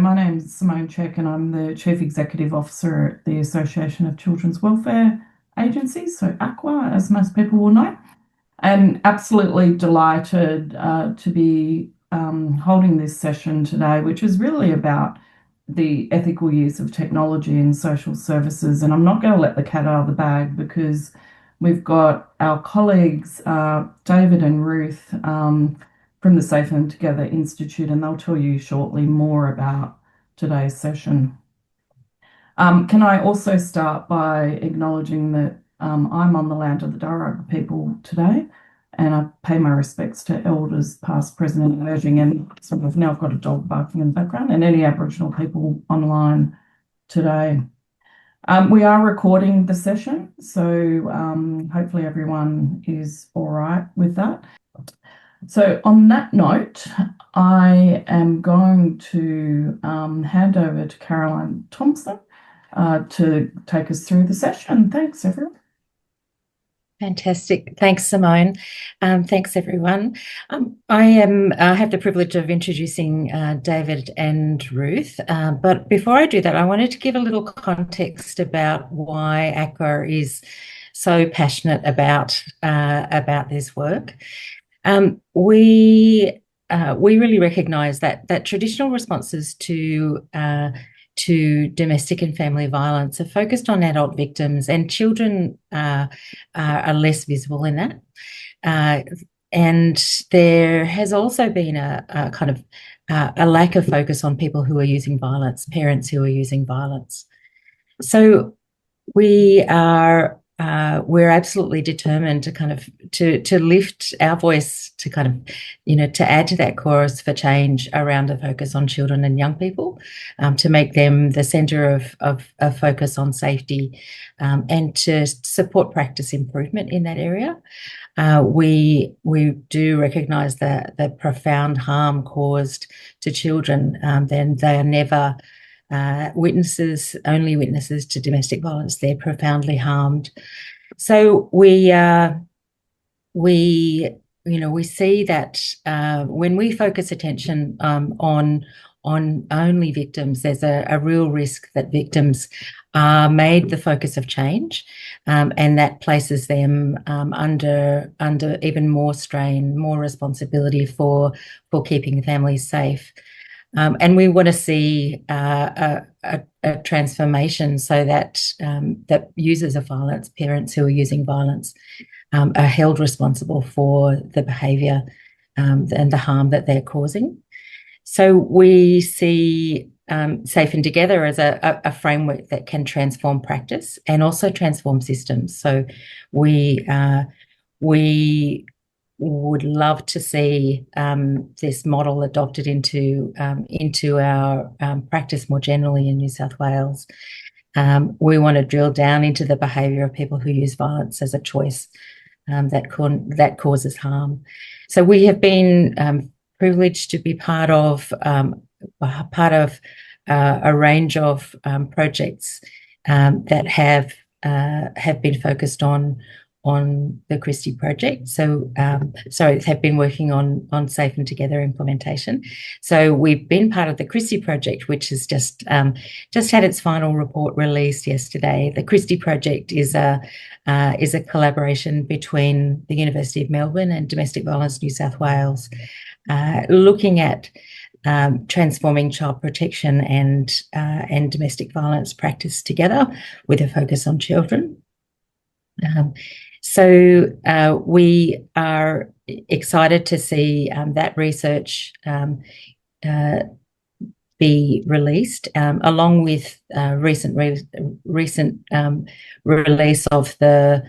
my name's Simone Check and I'm the Chief Executive Officer at the Association of Children's Welfare Agencies, so ACWA, as most people will know. And absolutely delighted to be holding this session today, which is really about the ethical use of technology in social services. And I'm not going to let the cat out of the bag because we've got our colleagues, David and Ruth, from the Safe and Together Institute, and they'll tell you shortly more about today's session. Can I also start by acknowledging that I'm on the land of the Darug people today, and I pay my respects to elders past, present and emerging, and sort of now I've got a dog barking in the background, and any Aboriginal people online today. We are recording the session, so hopefully everyone is all right with that. So on that note, I am going to hand over to Caroline Thompson to take us through the session. Thanks, everyone. Fantastic. Thanks, Simone. Thanks, everyone. I have the privilege of introducing David and Ruth. But before I do that, I wanted to give a little context about why ACWA is so passionate about this work. We really recognise that traditional responses to domestic and family violence are focused on adult victims, and children are less visible in that. And there has also been a kind of a lack of focus on people who are using violence, parents who are using violence. So we're absolutely determined to kind of to lift our voice to kind of, to add to that chorus for change around a focus on children and young people, to make them the centre of focus on safety, and to support practice improvement in that area. We do recognise the profound harm caused to children. Then they are never only witnesses to domestic violence. They're profoundly harmed. So we see that when we focus attention on only victims, there's a real risk that victims are made the focus of change, and that places them under even more strain, more responsibility for keeping families safe. And we want to see a transformation so that that users of violence, parents who are using violence, are held responsible for the behaviour and the harm that they're causing. So we see Safe and Together as a framework that can transform practice and also transform systems. So we would love to see this model adopted into our practice more generally in New South Wales. We want to drill down into the behaviour of people who use violence as a choice that causes harm. So we have been privileged to be part of a range of projects that have been focused on the Christie project. So, have been working on Safe and Together implementation. So we've been part of the Christie project, which has just had its final report released yesterday. The Christie project is a collaboration between the University of Melbourne and Domestic Violence New South Wales, looking at transforming child protection and domestic violence practice together with a focus on children. So we are excited to see that research be released, along with recent release of the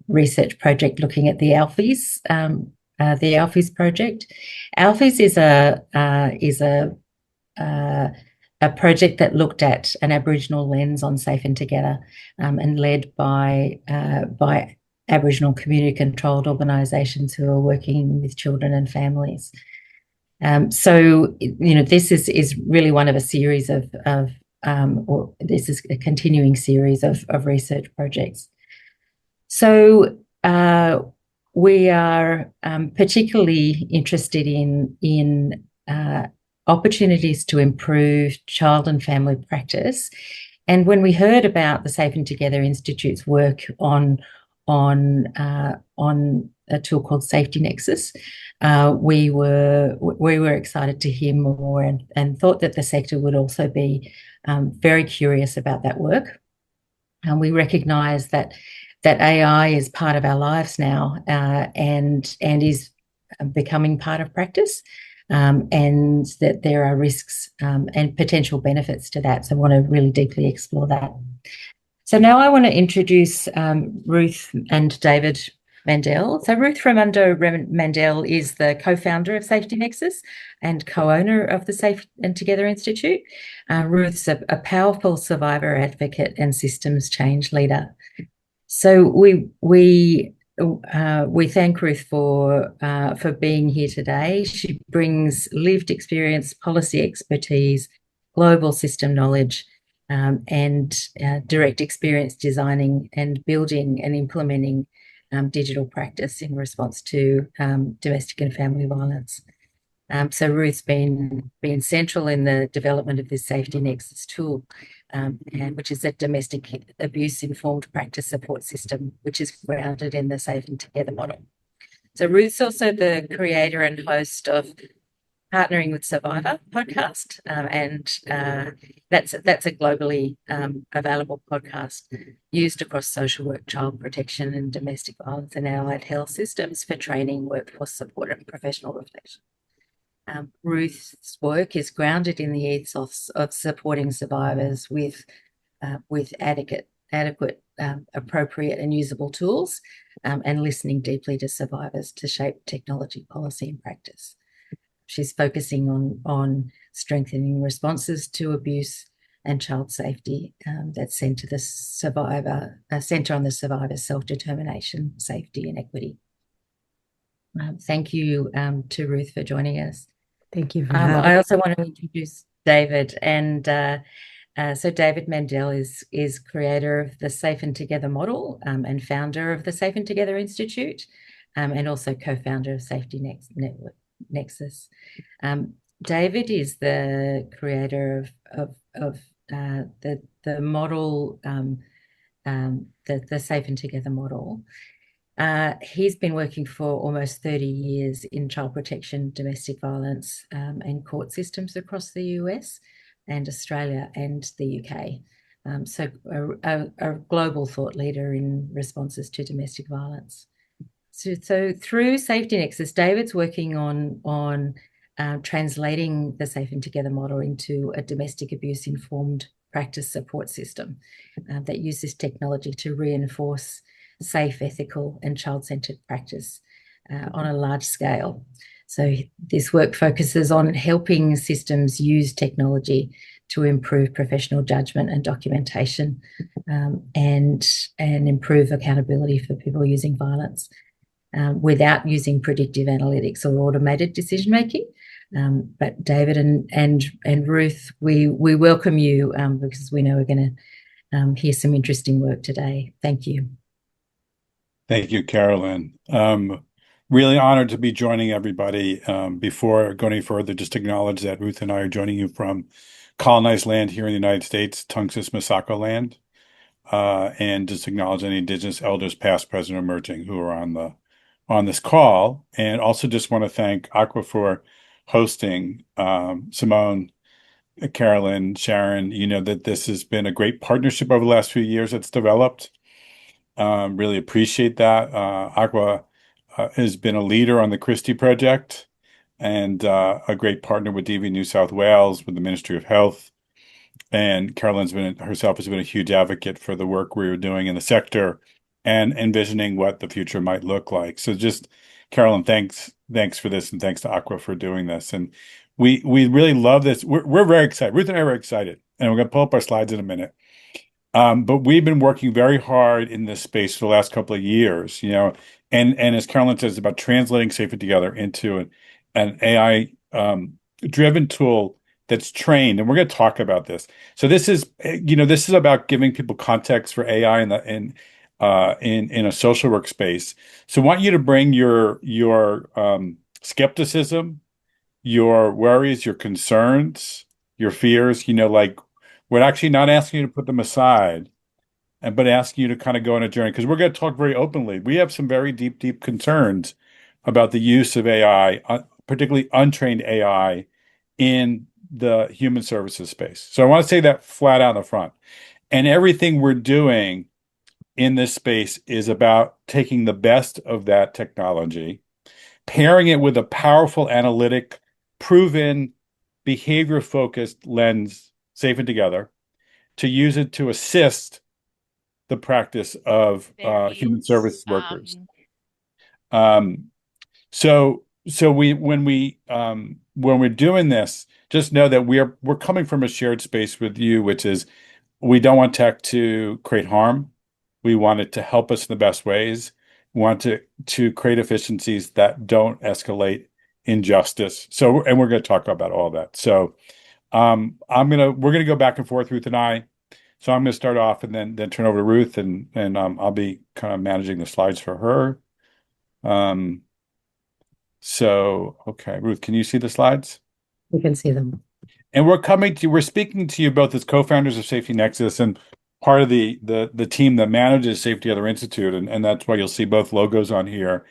research project looking at the Alfies, the Alfies project. Alfies is a project that looked at an Aboriginal lens on Safe and Together, and led by Aboriginal community-controlled organisations who are working with children and families. So, this is really one of a series or this is a continuing series of research projects. So we are particularly interested in opportunities to improve child and family practice. And when we heard about the Safe and Together Institute's work on a tool called Safety Nexus, we were excited to hear more and thought that the sector would also be very curious about that work. And we recognise that AI is part of our lives now, and is becoming part of practice, and that there are risks and potential benefits to that. So I want to really deeply explore that. So now I want to introduce Ruth and David Mandel. So Ruth Raimundo Mandel is the co-founder of Safety Nexus and co-owner of the Safe and Together Institute. Ruth's a powerful survivor advocate and systems change leader. So we thank Ruth for being here today. She brings lived experience, policy expertise, global system knowledge, and direct experience designing and building and implementing digital practice in response to domestic and family violence. So Ruth's been central in the development of this Safety Nexus tool, and which is a domestic abuse informed practice support system, which is grounded in the Safe and Together model. So Ruth's also the creator and host of Partnering with Survivor podcast, and that's a globally available podcast used across social work, child protection, and domestic violence and allied health systems for training, workforce support, and professional reflection. Ruth's work is grounded in the ethos of supporting survivors with adequate, appropriate, and usable tools, and listening deeply to survivors to shape technology, policy, and practice. She's focusing on strengthening responses to abuse and child safety that centre on the survivor's self-determination, safety, and equity. Thank you to Ruth for joining us. Thank you for having me. I also want to introduce David, and so David Mandel is creator of the Safe and Together model, and founder of the Safe and Together Institute, and also co-founder of Safety Nexus. David is the creator of the model, the Safe and Together model. He's been working for almost 30 years in child protection, domestic violence, and court systems across the US and Australia and the UK. So a global thought leader in responses to domestic violence. So through Safety Nexus, David's working on translating the Safe and Together model into a domestic abuse informed practice support system that uses technology to reinforce safe, ethical, and child-centred practice on a large scale. So this work focuses on helping systems use technology to improve professional judgment and documentation, and improve accountability for people using violence, without using predictive analytics or automated decision making. But David and Ruth, we welcome you because we know we're going to hear some interesting work today. Thank you. Thank you, Carolyn. Really honored to be joining everybody. Before going any further, just acknowledge that Ruth and I are joining you from colonized land here in the United States, Tungsis Misako land, and just acknowledge any Indigenous elders, past, present, or emerging, who are on this call. And also just want to thank ACWA for hosting. Simone, Carolyn, Sharon, you know that this has been a great partnership over the last few years that's developed. Really appreciate that. ACWA has been a leader on the Christie Project and a great partner with DV New South Wales, with the Ministry of Health. And Carolyn's herself has been a huge advocate for the work we were doing in the sector and envisioning what the future might look like. So just, Carolyn, thanks for this, and thanks to ACWA for doing this. And we really love this. We're very excited. Ruth and I are excited, and we're going to pull up our slides in a minute. But we've been working very hard in this space for the last couple of years, you know, and as Carolyn says, about translating Safe and Together into an AI driven tool that's trained, and we're going to talk about this. So this is about giving people context for AI in a social workspace. So I want you to bring your skepticism your worries, your concerns, your fears, like we're actually not asking you to put them aside, but asking you to kind of go on a journey because we're going to talk very openly. We have some very deep, deep concerns about the use of AI, particularly untrained AI, in the human services space. So I want to say that flat out in the front. And everything we're doing in this space is about taking the best of that technology, pairing it with a powerful analytic, proven, behavior-focused lens, Safe and Together, to use it to assist the practice of human service workers. Um, so when we're doing this, just know that we're coming from a shared space with you, which is we don't want tech to create harm. We want it to help us in the best ways. We want to create efficiencies that don't escalate injustice. So, and we're going to talk about all that. So, we're gonna go back and forth, Ruth and I. So I'm going to start off and then turn over to Ruth, and I'll be kind of managing the slides for her. So, okay, Ruth, can you see the slides? We can see them. And we're speaking to you both as co-founders of Safety Nexus and part of the team that manages Safety Together Institute, and that's why you'll see both logos on here.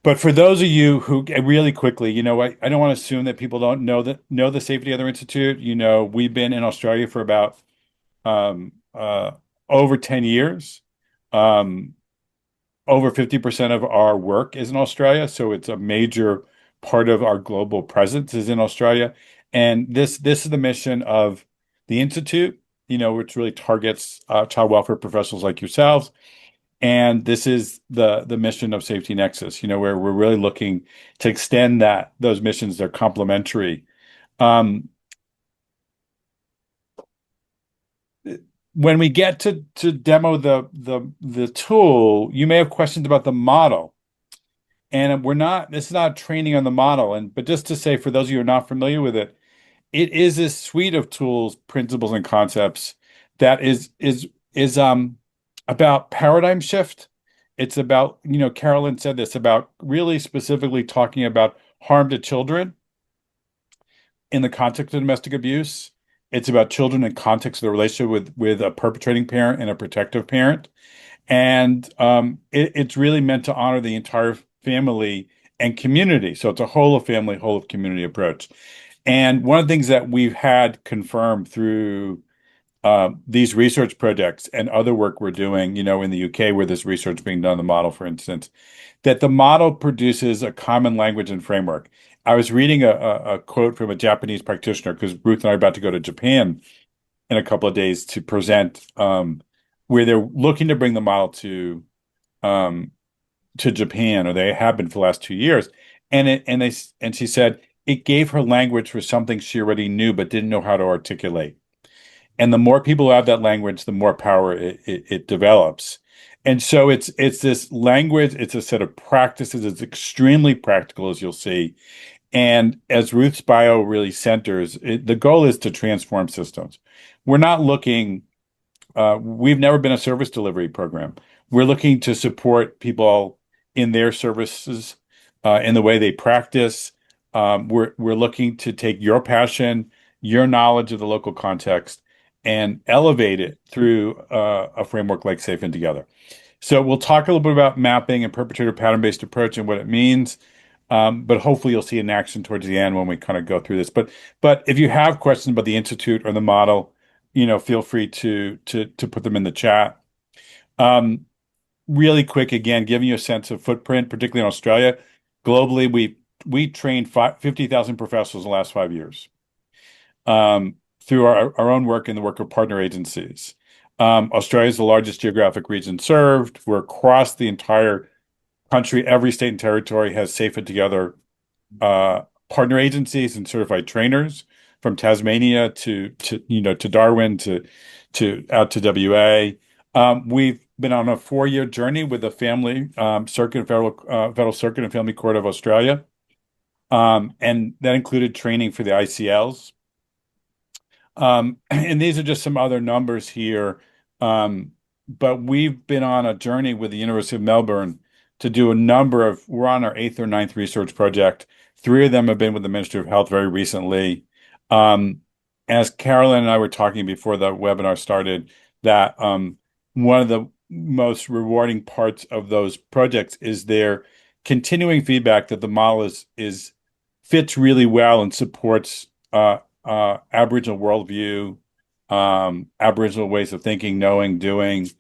But for those of you who really quickly, I don't want to assume that people don't know the Safety Together Institute. We've been in Australia for about over 10 years. Over 50% of our work is in Australia, so it's a major part of our global presence is in Australia. And this is the mission of the Institute, which really targets child welfare professionals like yourselves. And this is the mission of Safety Nexus, where we're really looking to extend those missions. They're complementary. When we get to demo the tool, you may have questions about the model. And this is not training on the model. But just to say, for those of you who are not familiar with it, it is a suite of tools, principles, and concepts that is about paradigm shift. It's about, Carolyn said this, about really specifically talking about harm to children in the context of domestic abuse. It's about children in context of the relationship with a perpetrating parent and a protective parent. And it's really meant to honor the entire family and community. So it's a whole of family, whole of community approach. And one of the things that we've had confirmed through these research projects and other work we're doing, in the UK, where this research being done, the model, for instance, that the model produces a common language and framework. I was reading a quote from a Japanese practitioner because Ruth and I are about to go to Japan in a couple of days to present, where they're looking to bring the model to Japan, or they have been for the last 2 years. And she said it gave her language for something she already knew but didn't know how to articulate. And the more people who have that language, the more power it develops. And so it's this language, it's a set of practices, it's extremely practical, as you'll see. And as Ruth's bio really centers, the goal is to transform systems. We're not looking, we've never been a service delivery program. We're looking to support people in their services, in the way they practice. We're looking to take your passion, your knowledge of the local context, and elevate it through a framework like Safe and Together. So we'll talk a little bit about mapping and perpetrator pattern-based approach and what it means. But hopefully you'll see an action towards the end when we kind of go through this. But if you have questions about the Institute or the model, feel free to put them in the chat. Really quick, again, giving you a sense of footprint, particularly in Australia. Globally, we trained 50,000 professionals in the last 5 years. Through our own work and the work of partner agencies. Australia is the largest geographic region served. We're across the entire country. Every state and territory has Safe and Together partner agencies and certified trainers, from Tasmania to Darwin to out to WA. We've been on a 4-year journey with the Family Circuit, Federal Circuit and Family Court of Australia, and that included training for the ICLs. And these are just some other numbers here. But we've been on a journey with the University of Melbourne to do we're on our 8th or 9th research project 3 of them have been with the Ministry of Health very recently. Um, as Carolyn and I were talking before the webinar started, that one of the most rewarding parts of those projects is their continuing feedback that the model is fits really well and supports Aboriginal worldview, Aboriginal ways of thinking, knowing, doing,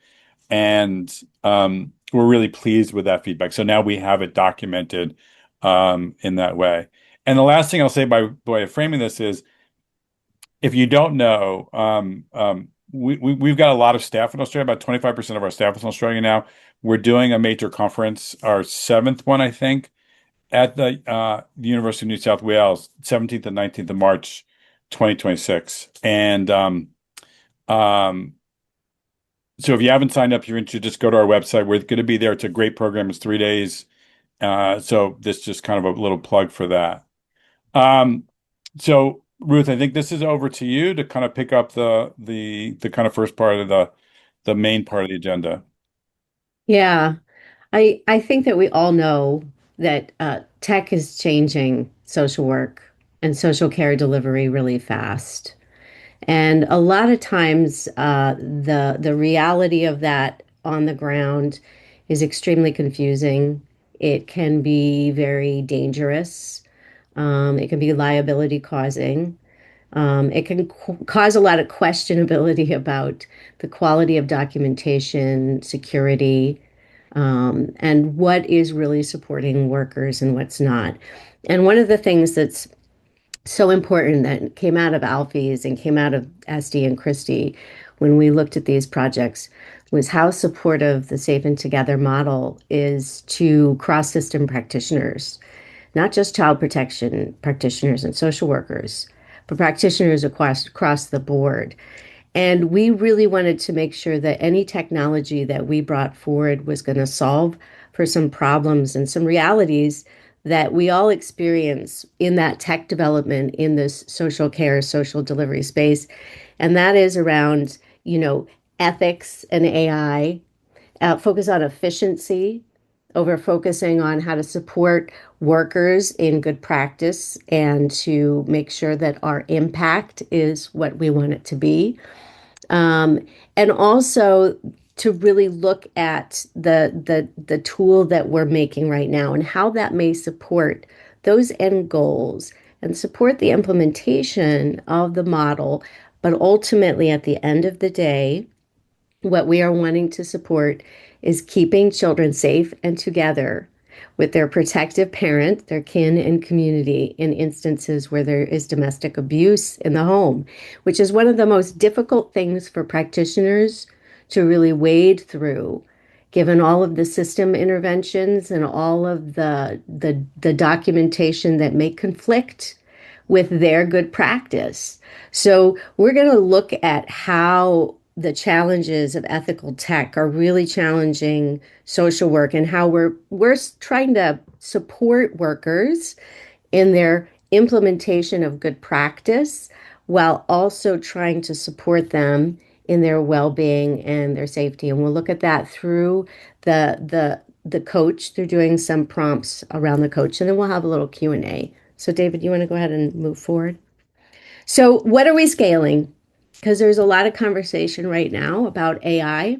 and we're really pleased with that feedback. So now we have it documented in that way. And the last thing I'll say by way of framing this is, if you don't know, we've got a lot of staff in Australia. About 25% of our staff is in Australia now. We're doing a major conference, our 7th one, I think, at the University of New South Wales, 17th and 19th of March, 2026. And so if you haven't signed up, you're interested, just go to our website. We're going to be there. It's a great program. It's 3 days. So this just kind of a little plug for that. So Ruth, I think this is over to you to kind of pick up the kind of first part of the main part of the agenda. Yeah, I think that we all know that tech is changing social work and social care delivery really fast. And a lot of times, the reality of that on the ground is extremely confusing. It can be very dangerous. It can be liability causing. It can cause a lot of questionability about the quality of documentation, security, and what is really supporting workers and what's not. And one of the things that's so important that came out of Alfie's and came out of SD and Christie when we looked at these projects was how supportive the Safe and Together model is to cross-system practitioners, not just child protection practitioners and social workers, but practitioners across the board. And we really wanted to make sure that any technology that we brought forward was going to solve for some problems and some realities that we all experience in that tech development in this social care, social delivery space. And that is around, ethics and AI, focus on efficiency over focusing on how to support workers in good practice and to make sure that our impact is what we want it to be. And also to really look at the tool that we're making right now and how that may support those end goals and support the implementation of the model. But ultimately, at the end of the day, what we are wanting to support is keeping children safe and together with their protective parent, their kin, and community in instances where there is domestic abuse in the home, which is one of the most difficult things for practitioners to really wade through, given all of the system interventions and all of the documentation that may conflict with their good practice. So we're going to look at how the challenges of ethical tech are really challenging social work and how we're trying to support workers in their implementation of good practice while also trying to support them in their well-being and their safety. And we'll look at that through the coach, through doing some prompts around the coach, and then we'll have a little Q&A. So David, you want to go ahead and move forward? So what are we scaling? Because there's a lot of conversation right now about AI,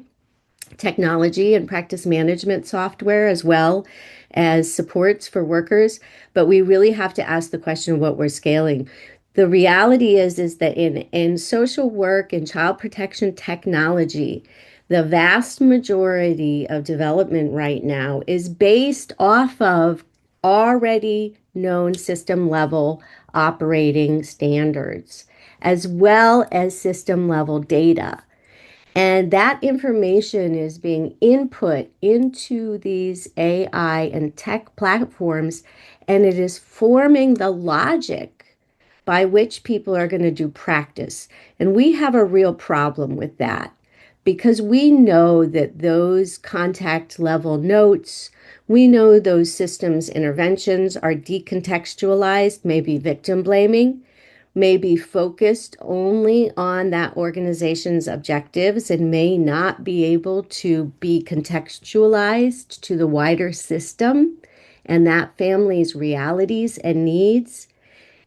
technology, and practice management software, as well as supports for workers. But we really have to ask the question of what we're scaling. The reality is that in social work and child protection technology, the vast majority of development right now is based off of already known system level operating standards, as well as system level data. And that information is being input into these AI and tech platforms, and it is forming the logic by which people are going to do practice. And we have a real problem with that because we know that those contact level notes, we know those systems interventions are decontextualized, maybe victim blaming, may be focused only on that organization's objectives and may not be able to be contextualized to the wider system and that family's realities and needs.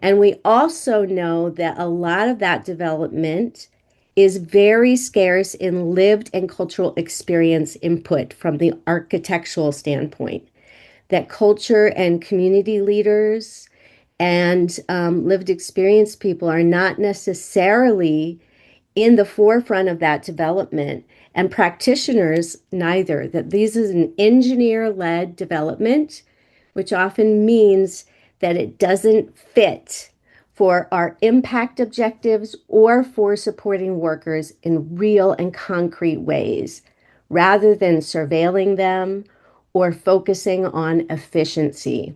And we also know that a lot of that development is very scarce in lived and cultural experience input from the architectural standpoint, that culture and community leaders and lived experience people are not necessarily in the forefront of that development, and practitioners neither, that this is an engineer-led development, which often means that it doesn't fit for our impact objectives or for supporting workers in real and concrete ways, rather than surveilling them or focusing on efficiency.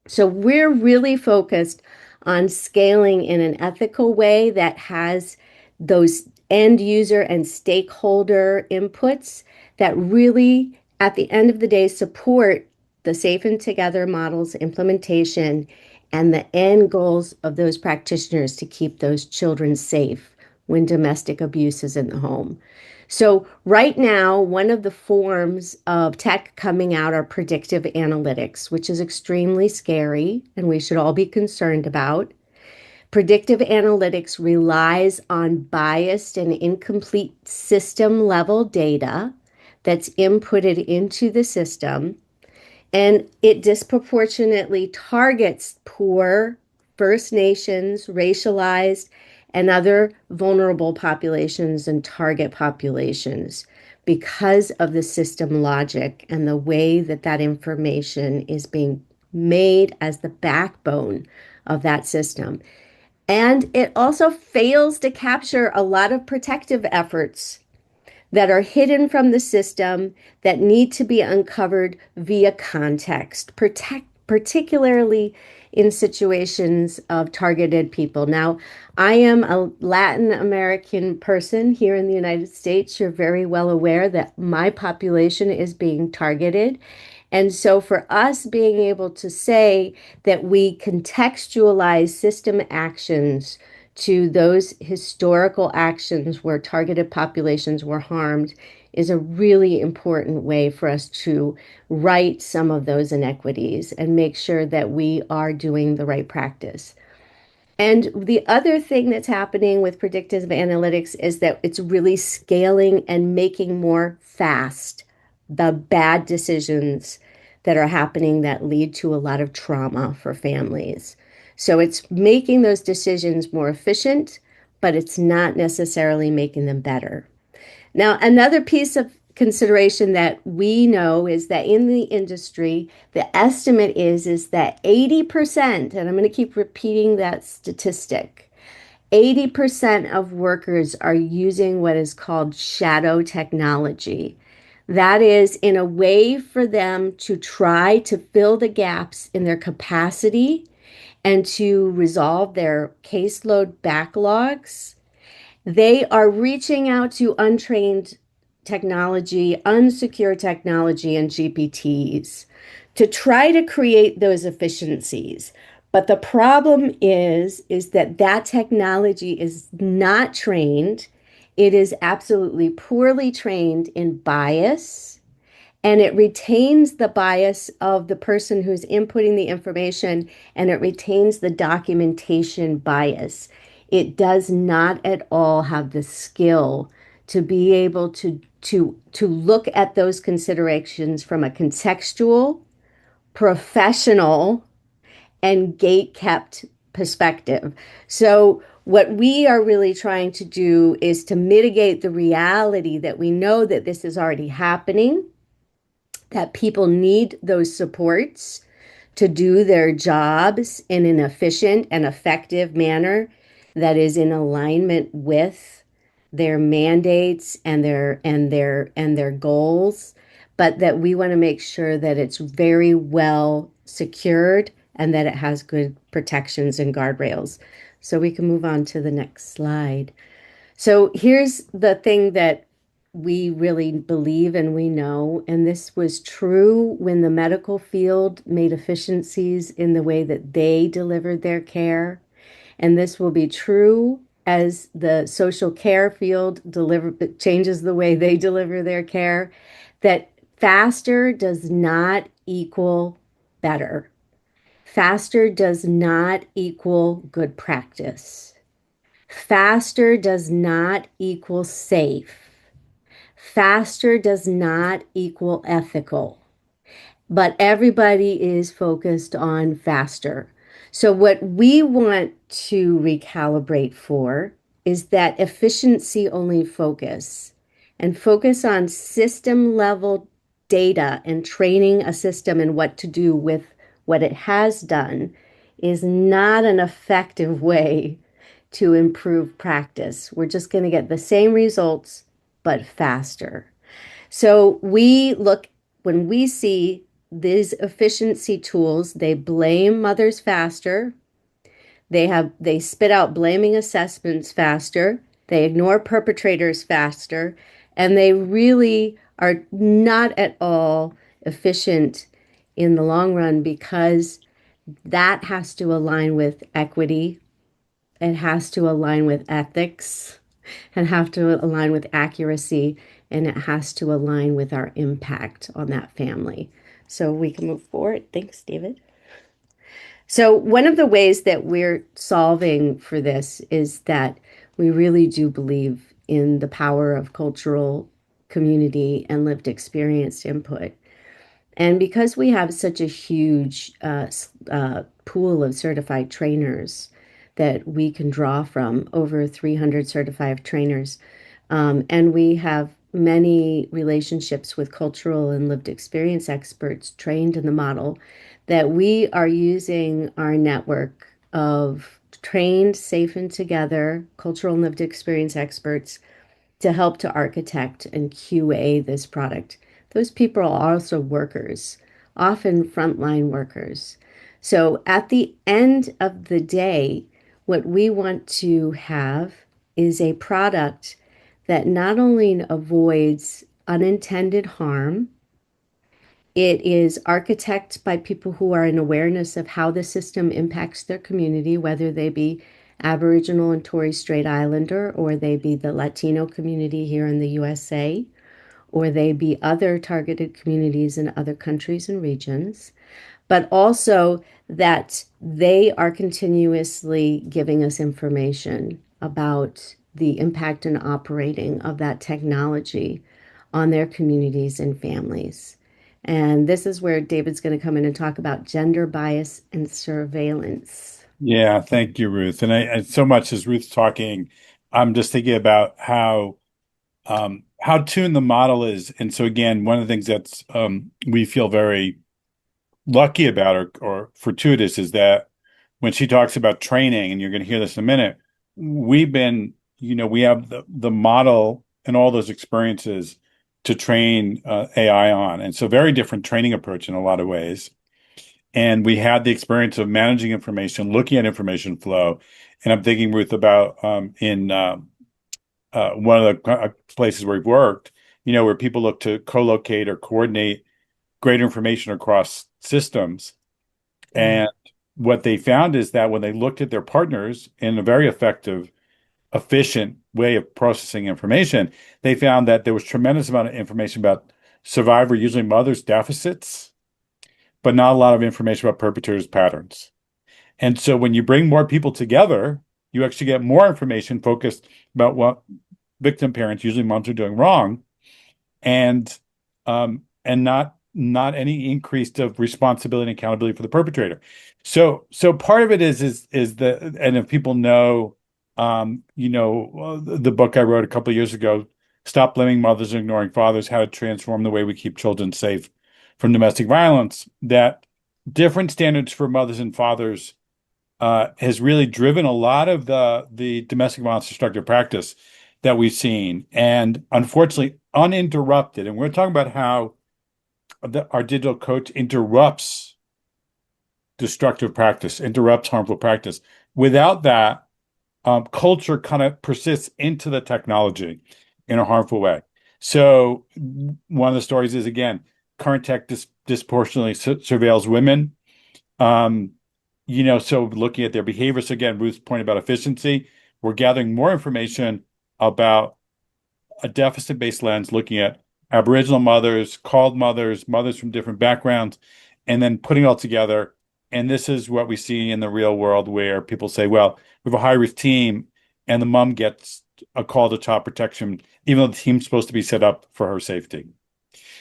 So we're really focused on scaling in an ethical way that has those end user and stakeholder inputs that really, at the end of the day, support the Safe and Together models implementation and the end goals of those practitioners to keep those children safe when domestic abuse is in the home. So right now, one of the forms of tech coming out are predictive analytics, which is extremely scary and we should all be concerned about. Predictive analytics relies on biased and incomplete system level data that's inputted into the system, and it disproportionately targets poor, First Nations, racialized, and other vulnerable populations and target populations because of the system logic and the way that that information is being made as the backbone of that system. And it also fails to capture a lot of protective efforts that are hidden from the system that need to be uncovered via context, particularly in situations of targeted people. Now, I am a Latin American person here in the United States. You're very well aware that my population is being targeted. And so for us being able to say that we contextualize system actions to those historical actions where targeted populations were harmed is a really important way for us to right some of those inequities and make sure that we are doing the right practice. And the other thing that's happening with predictive analytics is that it's really scaling and making more fast the bad decisions that are happening that lead to a lot of trauma for families. So it's making those decisions more efficient, but it's not necessarily making them better. Now, another piece of consideration that we know is that in the industry, the estimate is that 80%, and I'm going to keep repeating that statistic, 80% of workers are using what is called shadow technology. That is in a way for them to try to fill the gaps in their capacity and to resolve their caseload backlogs. They are reaching out to untrained technology, unsecure technology, and GPTs to try to create those efficiencies. But the problem is that that technology is not trained. It is absolutely poorly trained in bias, and it retains the bias of the person who's inputting the information, and it retains the documentation bias. It does not at all have the skill to be able to look at those considerations from a contextual, professional, and gate-kept perspective. So what we are really trying to do is to mitigate the reality that we know that this is already happening, that people need those supports to do their jobs in an efficient and effective manner that is in alignment with their mandates and their goals, but that we want to make sure that it's very well secured and that it has good protections and guardrails. So we can move on to the next slide. So here's the thing that we really believe and we know, and this was true when the medical field made efficiencies in the way that they delivered their care. And this will be true as the social care field changes the way they deliver their care, that faster does not equal better. Faster does not equal good practice. Faster does not equal safe. Faster does not equal ethical. But everybody is focused on faster. So, what we want to recalibrate for is that efficiency only focus and focus on system level data and training a system and what to do with what it has done is not an effective way to improve practice. We're just going to get the same results, but faster. So, when we see these efficiency tools, they blame mothers faster. They spit out blaming assessments faster. They ignore perpetrators faster, and they really are not at all efficient in the long run because that has to align with equity. It has to align with ethics and have to align with accuracy, and it has to align with our impact on that family. So we can move forward. Thanks, David. So one of the ways that we're solving for this is that we really do believe in the power of cultural community and lived experience input. And because we have such a huge pool of certified trainers that we can draw from, over 300 certified trainers, and we have many relationships with cultural and lived experience experts trained in the model, that we are using our network of trained, safe, and together cultural and lived experience experts to help to architect and QA this product. Those people are also workers, often frontline workers. So at the end of the day, what we want to have is a product that not only avoids unintended harm, it is architected by people who are in awareness of how the system impacts their community, whether they be Aboriginal and Torres Strait Islander, or they be the Latino community here in the USA, or they be other targeted communities in other countries and regions, but also that they are continuously giving us information about the impact and operating of that technology on their communities and families. And this is where David's going to come in and talk about gender bias and surveillance. Yeah, thank you, Ruth. And so much as Ruth's talking, I'm just thinking about how tuned the model is. And so again, one of the things that's we feel very lucky about or fortuitous is that when she talks about training, and you're going to hear this in a minute, we have the model and all those experiences to train AI on. And so very different training approach in a lot of ways. And we had the experience of managing information, looking at information flow. And I'm thinking, Ruth, about in one of the places where we've worked, where people look to co-locate or coordinate greater information across systems. And what they found is that when they looked at their partners in a very effective, efficient way of processing information, they found that there was tremendous amount of information about survivor, usually mothers' deficits, but not a lot of information about perpetrators' patterns. And so when you bring more people together, you actually get more information focused about what victim parents, usually moms, are doing wrong, and not any increase of responsibility and accountability for the perpetrator. So part of it is that, and if people know, the book I wrote a couple of years ago, Stop Blaming Mothers and Ignoring Fathers: How to Transform the Way We Keep Children Safe from Domestic Violence, that different standards for mothers and fathers has really driven a lot of the domestic violence destructive practice that we've seen, and unfortunately uninterrupted. And we're talking about how our digital coach interrupts destructive practice, interrupts harmful practice. Without that, culture kind of persists into the technology in a harmful way. So one of the stories is, again, current tech disproportionately surveils women. So looking at their behaviors, again, Ruth's point about efficiency, we're gathering more information about a deficit-based lens, looking at Aboriginal mothers, called mothers, mothers from different backgrounds, and then putting it all together. And this is what we see in the real world where people say, well, we have a high-risk team, and the mom gets a call to child protection, even though the team's supposed to be set up for her safety.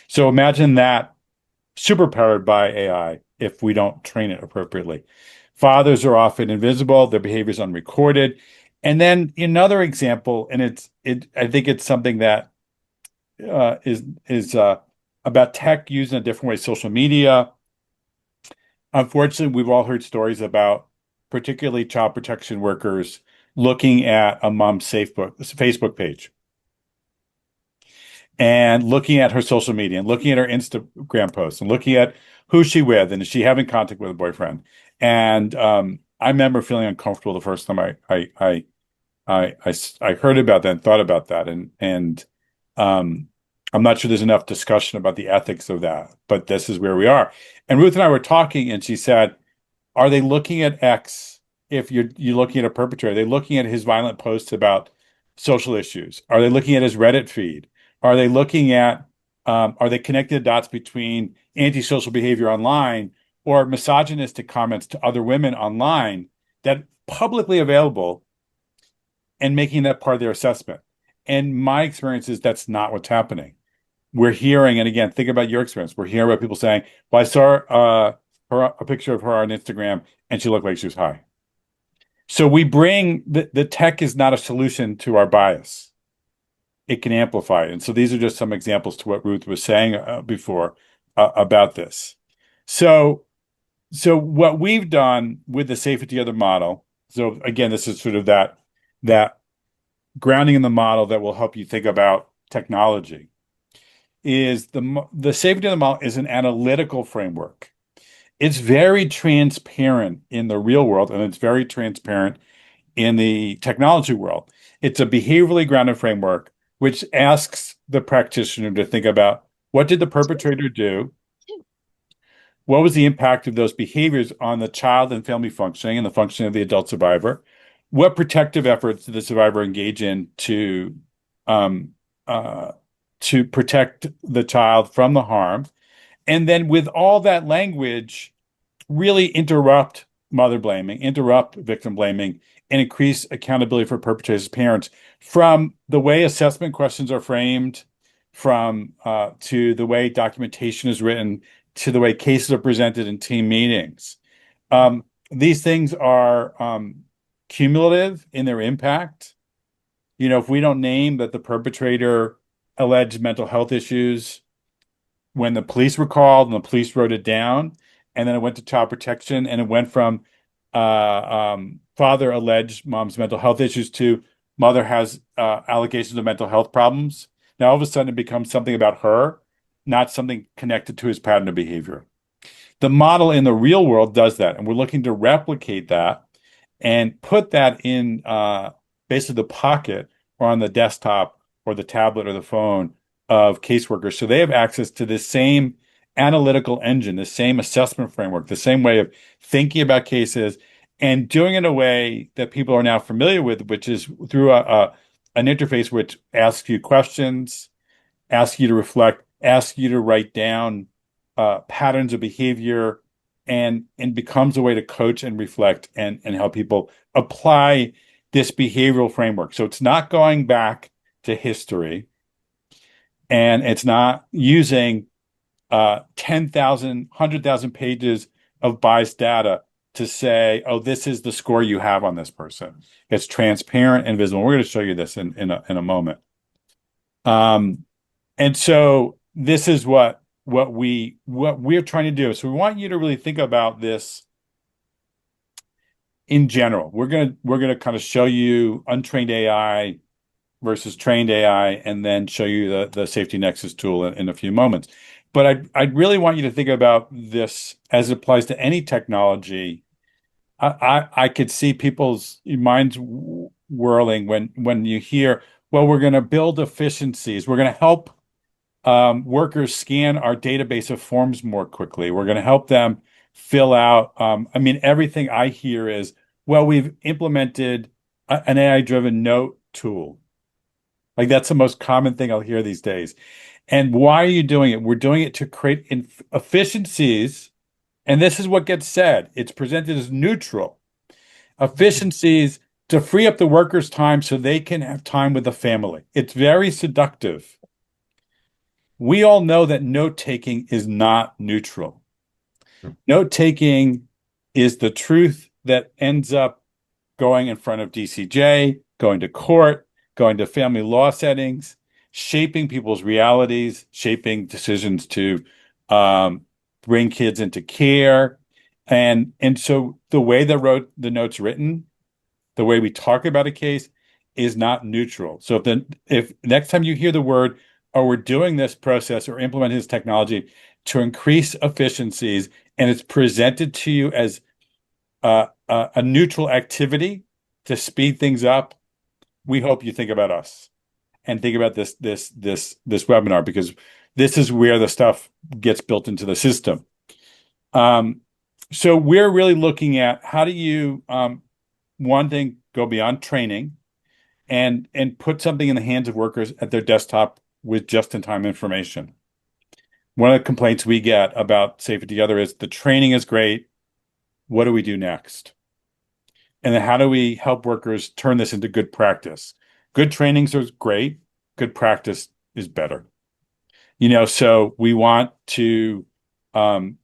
So imagine that superpowered by AI if we don't train it appropriately. Fathers are often invisible, their behavior is unrecorded. And then another example, and I think it's something that is about tech used in a different way, social media. Unfortunately, we've all heard stories about particularly child protection workers looking at a mom's Facebook page and looking at her social media and looking at her Instagram posts and looking at who's she with and is she having contact with a boyfriend. And I remember feeling uncomfortable the first time I heard about that and thought about that. And I'm not sure there's enough discussion about the ethics of that, but this is where we are. And Ruth and I were talking, and she said, are they looking at X? If you're looking at a perpetrator, are they looking at his violent posts about social issues? Are they looking at his Reddit feed? Are they looking at, are they connecting the dots between antisocial behavior online or misogynistic comments to other women online that publicly available and making that part of their assessment? And my experience is that's not what's happening. We're hearing, and again, think about your experience. We're hearing about people saying, well, I saw a picture of her on Instagram and she looked like she was high. So we bring the tech is not a solution to our bias. It can amplify it. And so these are just some examples to what Ruth was saying before about this. So what we've done with the safety of the model. So again, this is sort of that grounding in the model that will help you think about technology. Is the safety of the model is an analytical framework. It's very transparent in the real world, and it's very transparent in the technology world. It's a behaviorally grounded framework, which asks the practitioner to think about what did the perpetrator do? What was the impact of those behaviors on the child and family functioning and the functioning of the adult survivor? What protective efforts did the survivor engage in to protect the child from the harm? And then with all that language, really interrupt mother blaming, interrupt victim blaming, and increase accountability for perpetrators' parents from the way assessment questions are framed, from to the way documentation is written, to the way cases are presented in team meetings. These things are cumulative in their impact. You know, if we don't name that the perpetrator alleged mental health issues when the police were called and the police wrote it down, and then it went to child protection, and it went from father alleged mom's mental health issues to mother has allegations of mental health problems. Now all of a sudden it becomes something about her, not something connected to his pattern of behavior. The model in the real world does that, and we're looking to replicate that and put that in basically the pocket or on the desktop or the tablet or the phone of caseworkers. So they have access to the same analytical engine, the same assessment framework, the same way of thinking about cases and doing it in a way that people are now familiar with, which is through an interface which asks you questions, asks you to reflect, asks you to write down patterns of behavior, and becomes a way to coach and reflect and help people apply this behavioral framework. So it's not going back to history, and it's not using 10,000, 100,000 pages of biased data to say, oh, this is the score you have on this person. It's transparent and visible. We're going to show you this in a moment. And so this is what we're trying to do. So we want you to really think about this in general. We're gonna kind of show you untrained AI versus trained AI, and then show you the Safety Nexus tool in a few moments. But I'd really want you to think about this as it applies to any technology. I could see people's minds whirling when you hear, well, we're going to build efficiencies. We're going to help workers scan our database of forms more quickly. We're going to help them fill out. I mean, everything I hear is, well, we've implemented an AI-driven note tool. Like that's the most common thing I'll hear these days. And why are you doing it? We're doing it to create efficiencies And this is what gets said. It's presented as neutral. Efficiencies to free up the workers' time so they can have time with the family. It's very seductive. We all know that note-taking is not neutral. Note-taking is the truth that ends up going in front of DCJ, going to court, going to family law settings, shaping people's realities, shaping decisions to bring kids into care. And so the way the note's written, the way we talk about a case is not neutral. So if next time you hear the word, oh, we're doing this process or implementing this technology to increase efficiencies, and it's presented to you as a neutral activity to speed things up, we hope you think about us and think about this webinar, because this is where the stuff gets built into the system. So we're really looking at how do you one thing, go beyond training and put something in the hands of workers at their desktop with just-in-time information. One of the complaints we get about Safety Together is the training is great. What do we do next? And then how do we help workers turn this into good practice? Good trainings are great. Good practice is better. So we want to embed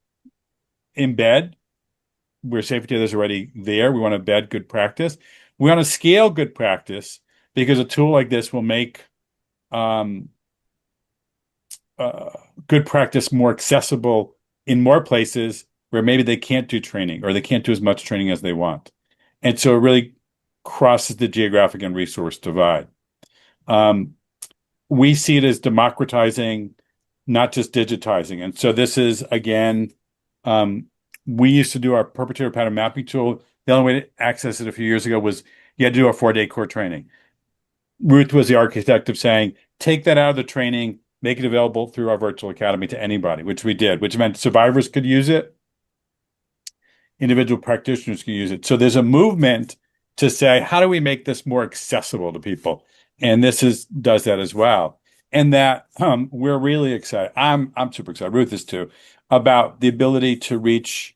where Safety Together is already there. We want to embed good practice. We want to scale good practice because a tool like this will make good practice more accessible in more places where maybe they can't do training or they can't do as much training as they want. And so it really crosses the geographic and resource divide. We see it as democratizing, not just digitizing. And so this is, again, we used to do our perpetrator pattern mapping tool. The only way to access it a few years ago was you had to do a 4-day core training. Ruth was the architect of saying, take that out of the training, make it available through our virtual academy to anybody, which we did, which meant survivors could use it. Individual practitioners can use it. So there's a movement to say, how do we make this more accessible to people? And this does that as well. And that we're really excited. I'm super excited. Ruth is too, about the ability to reach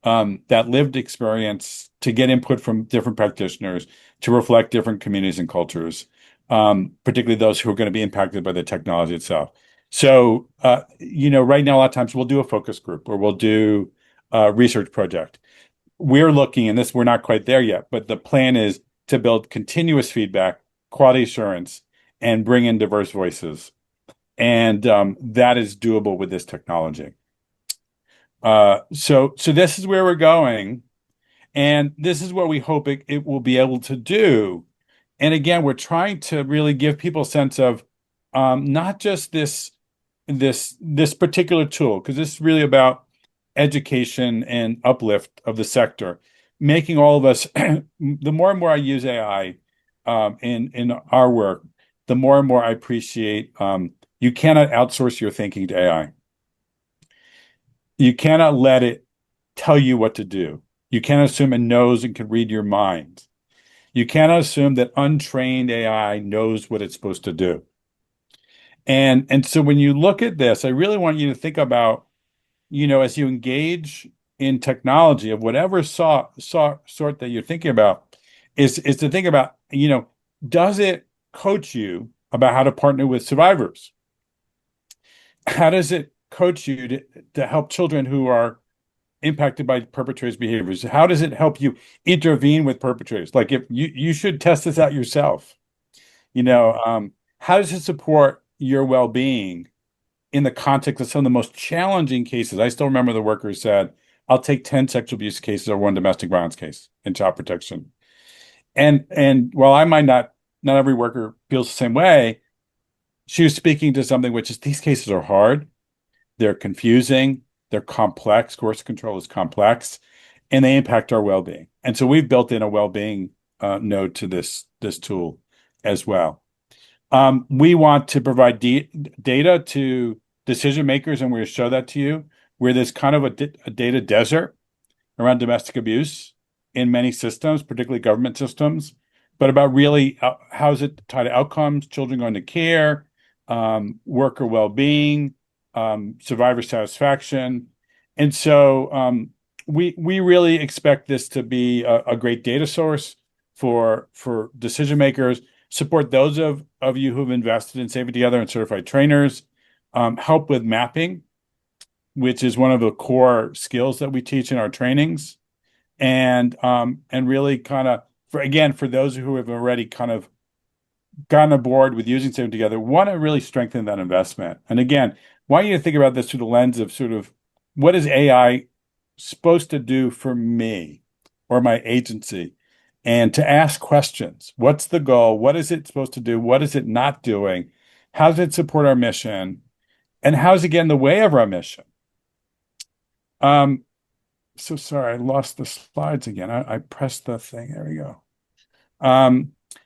that lived experience, to get input from different practitioners, to reflect different communities and cultures, particularly those who are going to be impacted by the technology itself. So, right now, a lot of times we'll do a focus group or we'll do a research project. We're looking, and we're not quite there yet, but the plan is to build continuous feedback, quality assurance, and bring in diverse voices. And that is doable with this technology. So this is where we're going. And this is what we hope it will be able to do. And again, we're trying to really give people a sense of not just this particular tool, because this is really about education and uplift of the sector, making all of us, the more and more I use AI in our work, the more and more I appreciate you cannot outsource your thinking to AI. You cannot let it tell you what to do. You can't assume it knows and can read your mind. You cannot assume that untrained AI knows what it's supposed to do. And so when you look at this, I really want you to think about, as you engage in technology of whatever sort that you're thinking about, is to think about, does it coach you about how to partner with survivors? How does it coach you to help children who are impacted by perpetrators' behaviors? How does it help you intervene with perpetrators? Like, if you should test this out yourself. How does it support your well-being in the context of some of the most challenging cases? I still remember the worker who said, I'll take 10 sexual abuse cases or one domestic violence case in child protection. And while I might not every worker feels the same way, she was speaking to something which is, these cases are hard, they're confusing, they're complex. Coercive control is complex, and they impact our well-being. And so we've built in a well-being node to this tool as well. We want to provide data to decision makers, and we're going to show that to you, where there's kind of a data desert around domestic abuse in many systems, particularly government systems, but about really how is it tied to outcomes, children going to care, worker well-being, survivor satisfaction. And so we really expect this to be a great data source for decision makers, support those of you who've invested in Saving Together and certified trainers, help with mapping, which is one of the core skills that we teach in our trainings, and really kind of for those who have already kind of gotten aboard with using Saving Together, want to really strengthen that investment. And again, want you to think about this through the lens of sort of what is AI supposed to do for me or my agency, and to ask questions. What's the goal? What is it supposed to do? What is it not doing? How does it support our mission? And how does it get in the way of our mission? So sorry, I lost the slides again. I pressed the thing. There we go.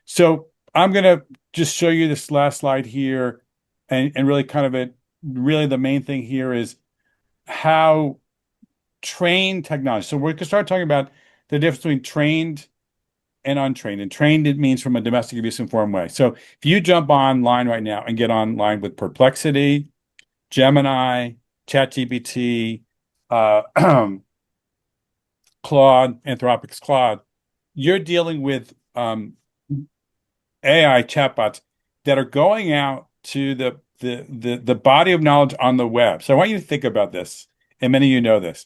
So I'm going to just show you this last slide here, and really kind of really the main thing here is how trained technology. So we're going to start talking about the difference between trained and untrained. And trained, it means from a domestic abuse informed way. So if you jump online right now and get online with Perplexity, Gemini, ChatGPT, Claude, Anthropic's Claude, you're dealing with AI chatbots that are going out to the body of knowledge on the web. So I want you to think about this, and many of you know this.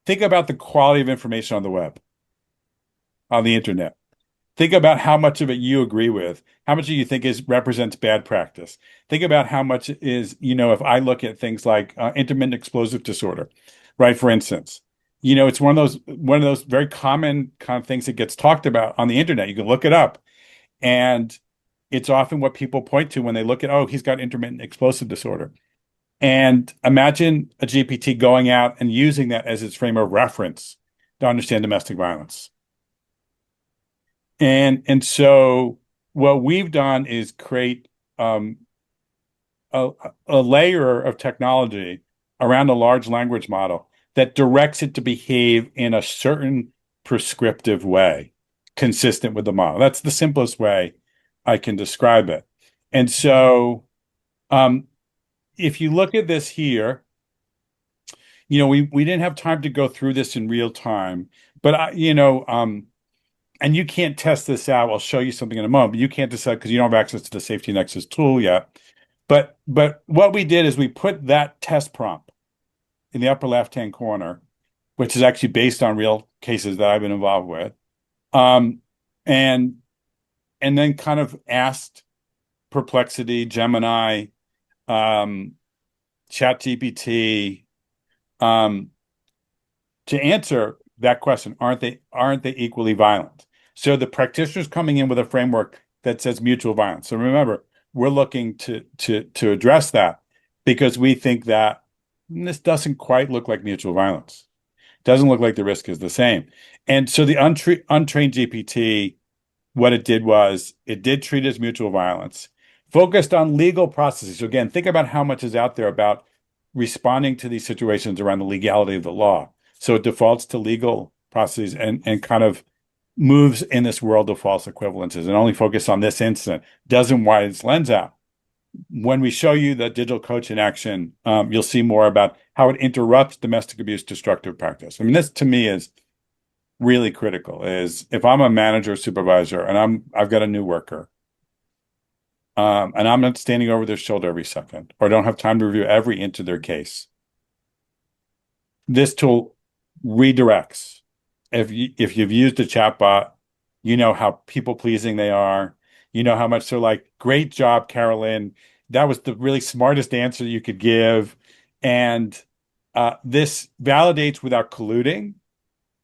Think about the quality of information on the web, on the internet. Think about how much of it you agree with, how much of you think represents bad practice. Think about how much is, if I look at things like intermittent explosive disorder, right? For instance, it's one of those very common kind of things that gets talked about on the internet. You can look it up, and it's often what people point to when they look at, oh, he's got intermittent explosive disorder. And imagine a GPT going out and using that as its frame of reference to understand domestic violence. And so what we've done is create a layer of technology around a large language model that directs it to behave in a certain prescriptive way, consistent with the model. That's the simplest way I can describe it. And so if you look at this here, we didn't have time to go through this in real time, but and you can't test this out. I'll show you something in a moment, but you can't decide because you don't have access to the Safety Nexus tool yet. But what we did is we put that test prompt in the upper left-hand corner, which is actually based on real cases that I've been involved with, and then kind of asked Perplexity, Gemini, ChatGPT to answer that question. Aren't they equally violent? So the practitioner's coming in with a framework that says mutual violence. So remember, we're looking to address that because we think that this doesn't quite look like mutual violence. It doesn't look like the risk is the same. And so the untrained GPT, what it did was it did treat as mutual violence, focused on legal processes. So again, think about how much is out there about responding to these situations around the legality of the law. So it defaults to legal processes and kind of moves in this world of false equivalences and only focus on this incident, doesn't widen its lens out. When we show you the digital coach in action, you'll see more about how it interrupts domestic abuse destructive practice. I mean, this to me is really critical. Is if I'm a manager or supervisor and I've got a new worker, and I'm not standing over their shoulder every second, or don't have time to review every inch of their case, this tool redirects. If you've used a chatbot, you know how people-pleasing they are. You know how much they're like, great job, Carolyn. That was the really smartest answer you could give. And this validates without colluding.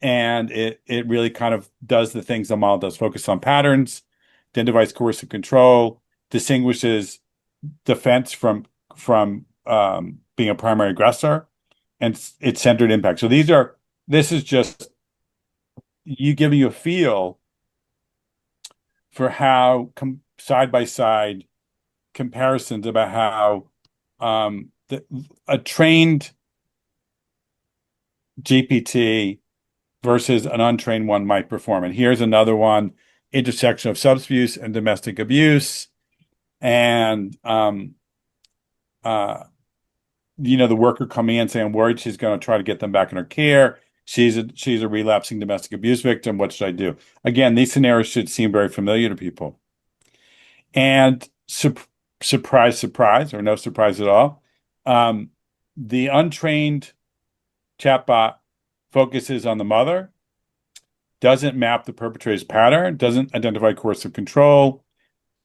And it really kind of does the things the model does, focus on patterns, identifies coercive control, distinguishes defense from being a primary aggressor, and it's centered impact. So this is just giving you a feel for how side by side comparisons about how a trained GPT versus an untrained one might perform. And here's another one: intersection of substance abuse and domestic abuse. And the worker coming in saying, I'm worried she's going to try to get them back in her care. She's a relapsing domestic abuse victim. What should I do? Again, these scenarios should seem very familiar to people. And surprise, surprise, or no surprise at all, the untrained chatbot focuses on the mother, doesn't map the perpetrator's pattern, doesn't identify coercive control,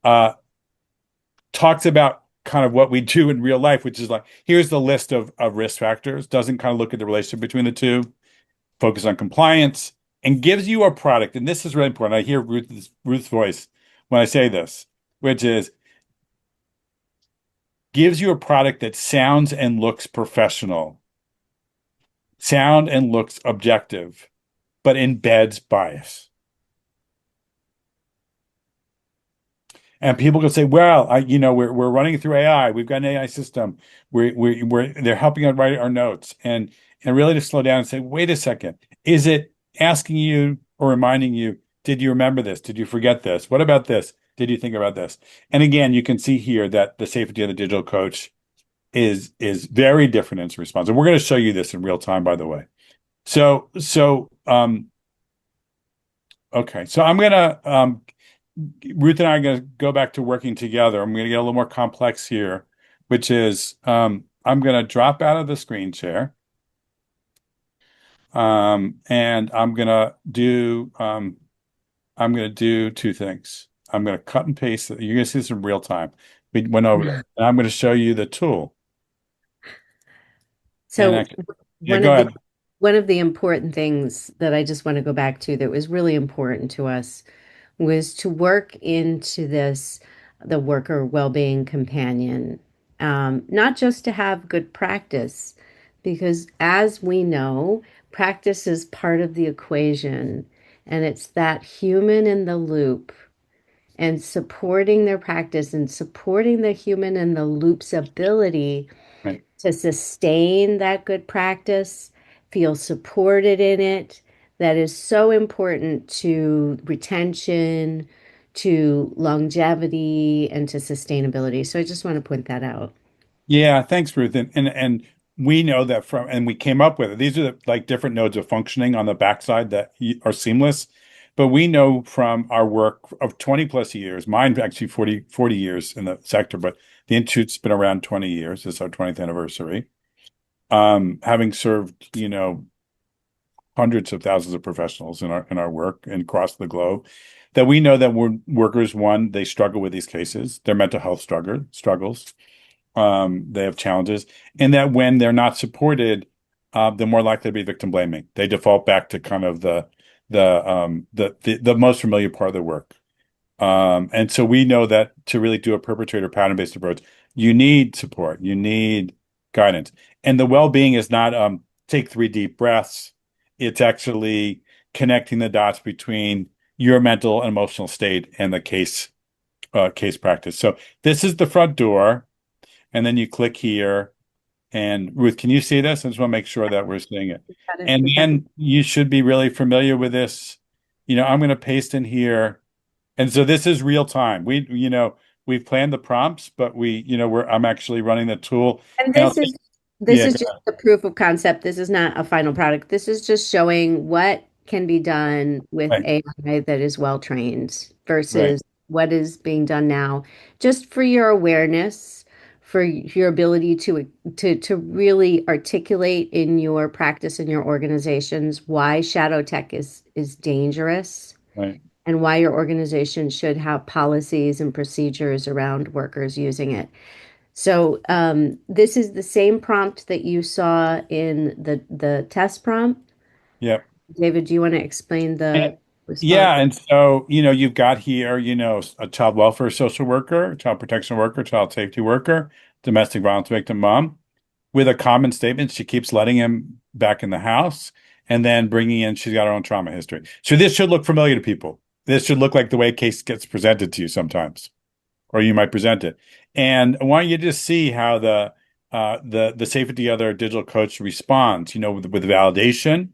talks about kind of what we do in real life, which is like, here's the list of risk factors, doesn't kind of look at the relationship between the two, focus on compliance, and gives you a product. And this is really important. I hear Ruth's voice when I say this, which is gives you a product that sounds and looks professional, sound and looks objective, but embeds bias. And people can say, well, we're running through AI. We've got an AI system. They're helping us write our notes, and really to slow down and say, wait a second, is it asking you or reminding you, did you remember this? Did you forget this? What about this? Did you think about this? And again, you can see here that the safety of the digital coach is very different in its response. And we're going to show you this in real time, by the way. Okay. So I'm going to, Ruth and I are going to go back to working together. I'm going to get a little more complex here, which is, I'm going to drop out of the screen share. And I'm going to do two things. I'm going to cut and paste. You're going to see this in real time. We went over that. And I'm going to show you the tool. So go ahead. One of the important things that I just want to go back to that was really important to us was to work into this, the worker well-being companion, not just to have good practice, because as we know, practice is part of the equation, and it's that human in the loop and supporting their practice and supporting the human in the loop's ability Right. to sustain that good practice, feel supported in it. That is so important to retention, to longevity, and to sustainability. So I just want to point that out. Yeah, thanks, Ruth. And we know that and we came up with it. These are like different nodes of functioning on the backside that are seamless. But we know from our work of 20 plus years, mine actually 40 years in the sector, but the Institute's been around 20 years. It's our 20th anniversary. Having served, hundreds of thousands of professionals in our work and across the globe, that we know that when workers, one, they struggle with these cases, their mental health struggles, they have challenges, and that when they're not supported, they're more likely to be victim blaming. They default back to kind of the most familiar part of their work. And so we know that to really do a perpetrator pattern-based approach, you need support, you need guidance. And the well-being is not take 3 deep breaths. It's actually connecting the dots between your mental and emotional state and the case practice. So this is the front door, and then you click here. And Ruth, can you see this? I just want to make sure that we're seeing it. And then you should be really familiar with this. I'm going to paste in here. And so this is real time. We've planned the prompts, but I'm actually running the tool. And this is just a proof of concept. This is not a final product. This is just showing what can be done with AI that is well trained versus what is being done now. Just for your awareness, for your ability to really articulate in your practice in your organizations why shadow tech is dangerous. Right. And why your organization should have policies and procedures around workers using it. So this is the same prompt that you saw in the test prompt. Yep. David, do you want to explain the response? Yeah, and so you've got here a child welfare social worker, child protection worker, child safety worker, domestic violence victim mom, with a common statement. She keeps letting him back in the house, and then bringing in, she's got her own trauma history. So this should look familiar to people. This should look like the way a case gets presented to you sometimes, or you might present it. And I want you to just see how the safety of their digital coach responds, with validation,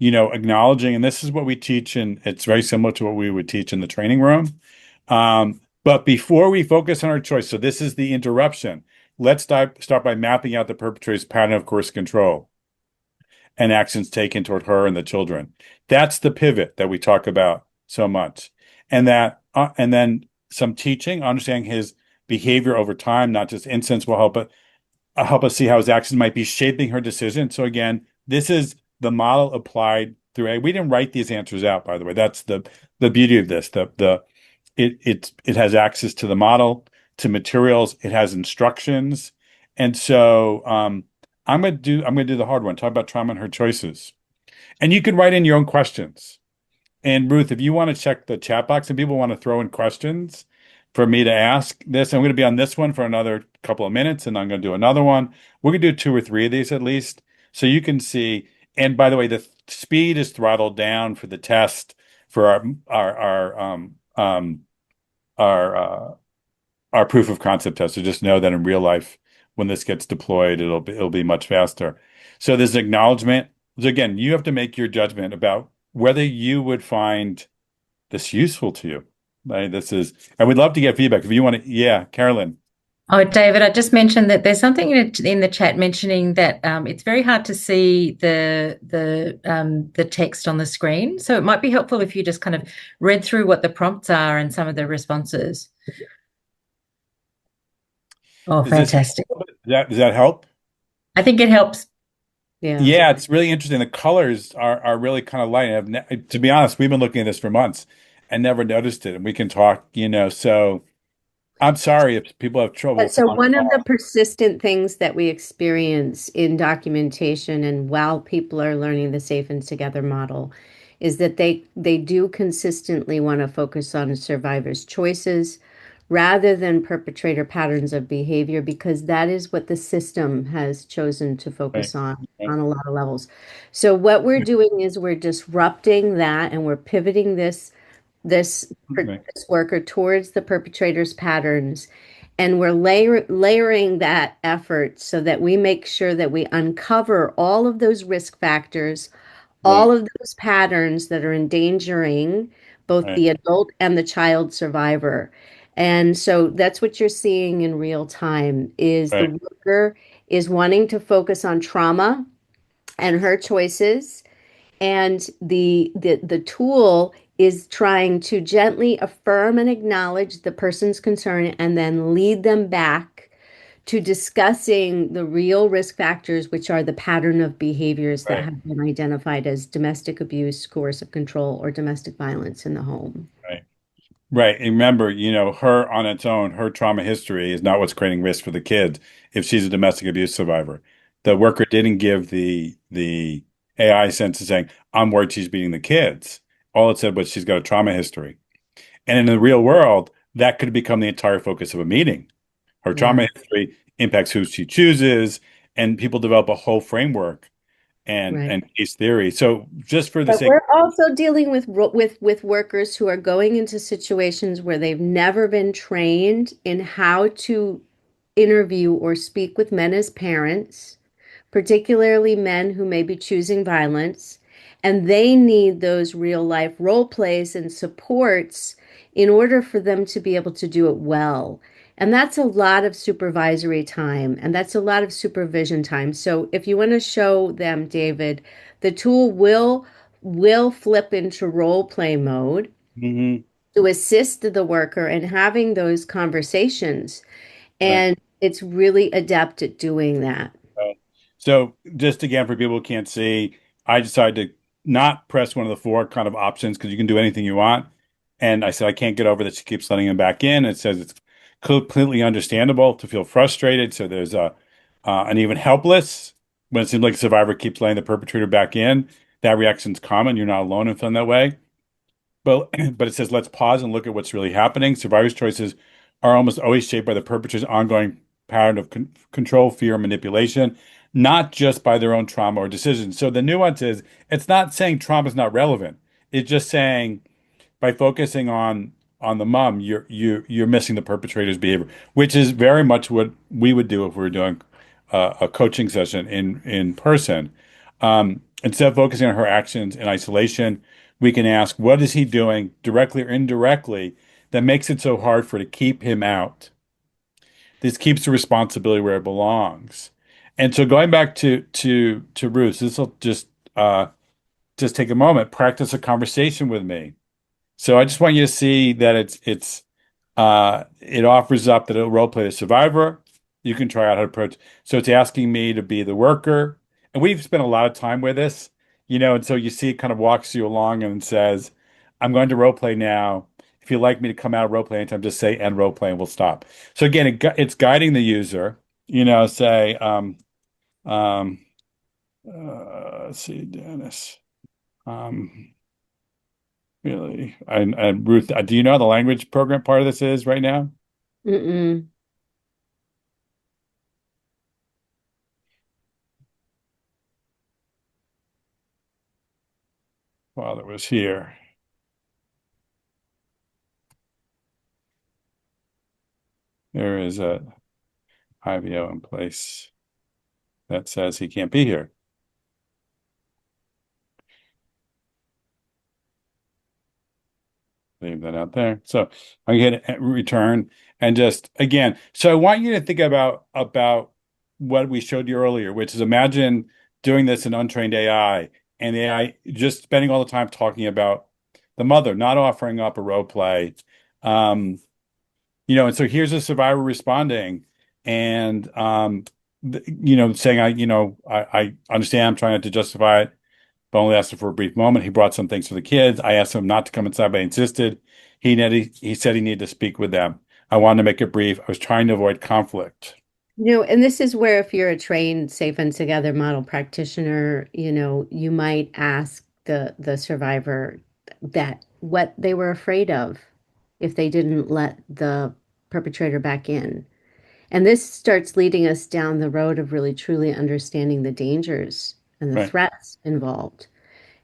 acknowledging, and this is what we teach, and it's very similar to what we would teach in the training room. But before we focus on our choice, so this is the interruption. let's start by mapping out the perpetrator's pattern of coercive control and actions taken toward her and the children. That's the pivot that we talk about so much. And then some teaching, understanding his behavior over time, not just incidents, will help us see how his actions might be shaping her decision. So again, this is the model applied through A. We didn't write these answers out, by the way. That's the beauty of this. It has access to the model, to materials, it has instructions. And so I'm gonna do the hard one, talk about trauma and her choices. And you can write in your own questions. And Ruth, if you want to check the chat box and people want to throw in questions for me to ask this, I'm going to be on this one for another couple of minutes, and I'm going to do another one. We're going to do 2 or 3 of these at least, so you can see. And by the way, the speed is throttled down for the test for our proof of concept test. So just know that in real life, when this gets deployed, it'll be much faster. So there's an acknowledgement. So again, you have to make your judgment about whether you would find this useful to you. Right? I would love to get feedback if you want to. Yeah, Carolyn. Oh, David, I just mentioned that there's something in the chat mentioning that it's very hard to see the text on the screen. So it might be helpful if you just kind of read through what the prompts are and some of the responses. Oh, fantastic. Does that help? I think it helps. Yeah, it's really interesting. The colors are really kind of light. To be honest, we've been looking at this for months and never noticed it. And we can talk, so I'm sorry if people have trouble. So one of the persistent things that we experience in documentation and while people are learning the Safe and Together model is that they do consistently want to focus on survivors' choices rather than perpetrator patterns of behavior, because that is what the system has chosen to focus on a lot of levels. So what we're doing is we're disrupting that, and we're pivoting this worker towards the perpetrator's patterns, and we're layering that effort so that we make sure that we uncover all of those risk factors, all of those patterns that are endangering both the adult and the child survivor. And so that's what you're seeing in real time is the worker is wanting to focus on trauma and her choices, and the tool is trying to gently affirm and acknowledge the person's concern and then lead them back to discussing the real risk factors, which are the pattern of behaviors that have been identified as domestic abuse, coercive control, or domestic violence in the home. Right. And remember, her on its own, her trauma history is not what's creating risk for the kids if she's a domestic abuse survivor. The worker didn't give the AI sense of saying, I'm worried she's beating the kids. All it said was she's got a trauma history. And in the real world, that could become the entire focus of a meeting. Her trauma history impacts who she chooses, and people develop a whole framework and case theory. So just for the sake, we're also dealing with workers who are going into situations where they've never been trained in how to interview or speak with men as parents, particularly men who may be choosing violence, and they need those real life role plays and supports in order for them to be able to do it well. And that's a lot of supervisory time, and that's a lot of supervision time. So if you want to show them, David, the tool will flip into role play mode to assist the worker in having those conversations. And it's really adept at doing that. So just again, for people who can't see, I decided to not press one of the 4 kind of options because you can do anything you want. And I said, I can't get over that she keeps letting him back in. It says it's completely understandable to feel frustrated. So there's an even helpless when it seems like a survivor keeps letting the perpetrator back in. That reaction's common. You're not alone in feeling that way. But it says, let's pause and look at what's really happening. Survivors' choices are almost always shaped by the perpetrator's ongoing pattern of control, fear, manipulation, not just by their own trauma or decisions. So the nuance is, it's not saying trauma is not relevant. It's just saying by focusing on the mom, you're missing the perpetrator's behavior, which is very much what we would do if we were doing a coaching session in person. Instead of focusing on her actions in isolation, we can ask, what is he doing directly or indirectly that makes it so hard for her to keep him out? this keeps the responsibility where it belongs. And so going back to Ruth, this will just take a moment, practice a conversation with me. So I just want you to see that it offers up that it'll role play the survivor. You can try out how to approach. So it's asking me to be the worker. And we've spent a lot of time with this, and so you see it kind of walks you along and says, I'm going to role play now. If you'd like me to come out of role play anytime, just say end role play and we'll stop. So again, it's guiding the user, say, let's see, Dennis. Really, and Ruth, do you know how the language program part of this is right now? Mm-mm. Father was here. There is a IVO in place that says he can't be here. Leave that out there. So I'm going to return and just again. So I want you to think about what we showed you earlier, which is imagine doing this in untrained AI and AI just spending all the time talking about the mother, not offering up a role play. And so here's a survivor responding and saying, I understand, I'm trying to justify it, but only asked him for a brief moment. He brought some things for the kids. I asked him not to come inside, but I insisted. He said he needed to speak with them. I wanted to make it brief. I was trying to avoid conflict. And this is where if you're a trained Safe and Together model practitioner, you might ask the survivor that what they were afraid of if they didn't let the perpetrator back in. And this starts leading us down the road of really truly understanding the dangers and the Right. threats involved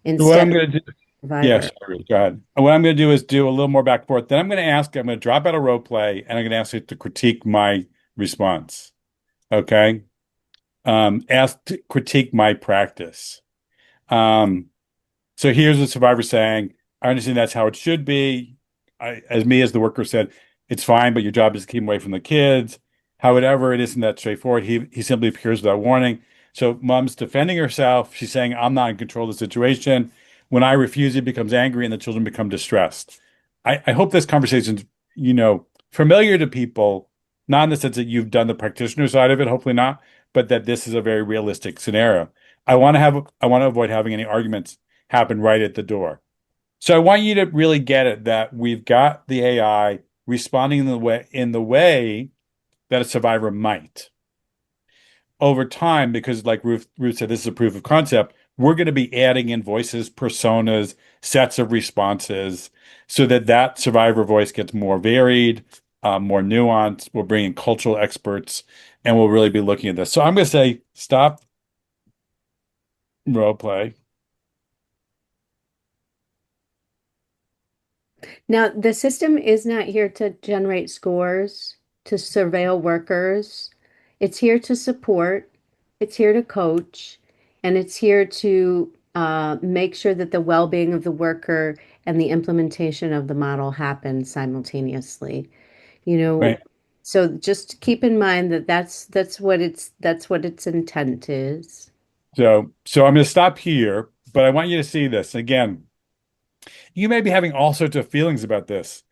So what I'm instead of going to do, survivor. sorry, go ahead. What I'm going to do is do a little more back and forth. Then I'm going to drop out of role play and I'm going to ask you to critique my response. Okay. Ask to critique my practice. So here's the survivor saying, I understand that's how it should be. As the worker said, it's fine, but your job is to keep him away from the kids. However, it isn't that straightforward. He simply appears without warning. So mom's defending herself. She's saying, I'm not in control of the situation. When I refuse, he becomes angry and the children become distressed. I hope this conversation's, familiar to people, not in the sense that you've done the practitioner side of it, hopefully not, but that this is a very realistic scenario. I want to avoid having any arguments happen right at the door. So I want you to really get it that we've got the AI responding in the way that a survivor might. Over time, because like Ruth said, this is a proof of concept, we're going to be adding in voices, personas, sets of responses so that survivor voice gets more varied, more nuanced. We'll bring in cultural experts and we'll really be looking at this. So I'm going to say, stop role play. Now, the system is not here to generate scores, to surveil workers. It's here to support, it's here to coach, and it's here to make sure that the well-being of the worker and the implementation of the model happen simultaneously. Right. So just keep in mind that that's what its intent is. So I'm going to stop here, but I want you to see this again. You may be having all sorts of feelings about this,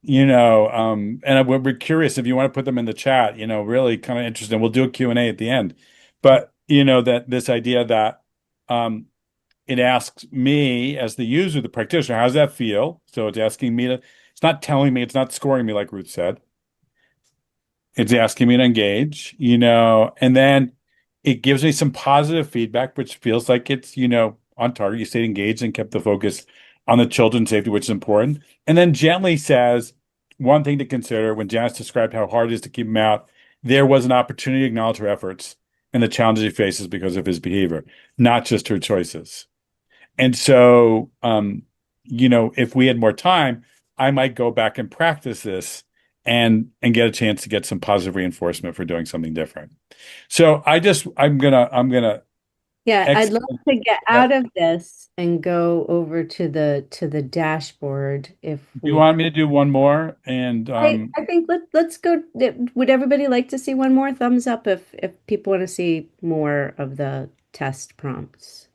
and we're curious if you want to put them in the chat, really kind of interesting. We'll do a Q&A at the end. But, that this idea that it asks me as the user, the practitioner, how does that feel? So it's asking me it's not telling me, it's not scoring me like Ruth said. It's asking me to engage, and then it gives me some positive feedback, which feels like it's, on target. You stayed engaged and kept the focus on the children's safety, which is important. And then gently says, one thing to consider when Janice described how hard it is to keep him out, there was an opportunity to acknowledge her efforts and the challenges he faces because of his behavior, not just her choices. And so, if we had more time, I might go back and practice this and get a chance to get some positive reinforcement for doing something different. So I'm gonna Yeah, I'd love Excellent. to get out of this and go over to the dashboard if Do you we want me to do one more? And I think let's go. Would everybody like to see one more? Thumbs up if people want to see more of the test prompts.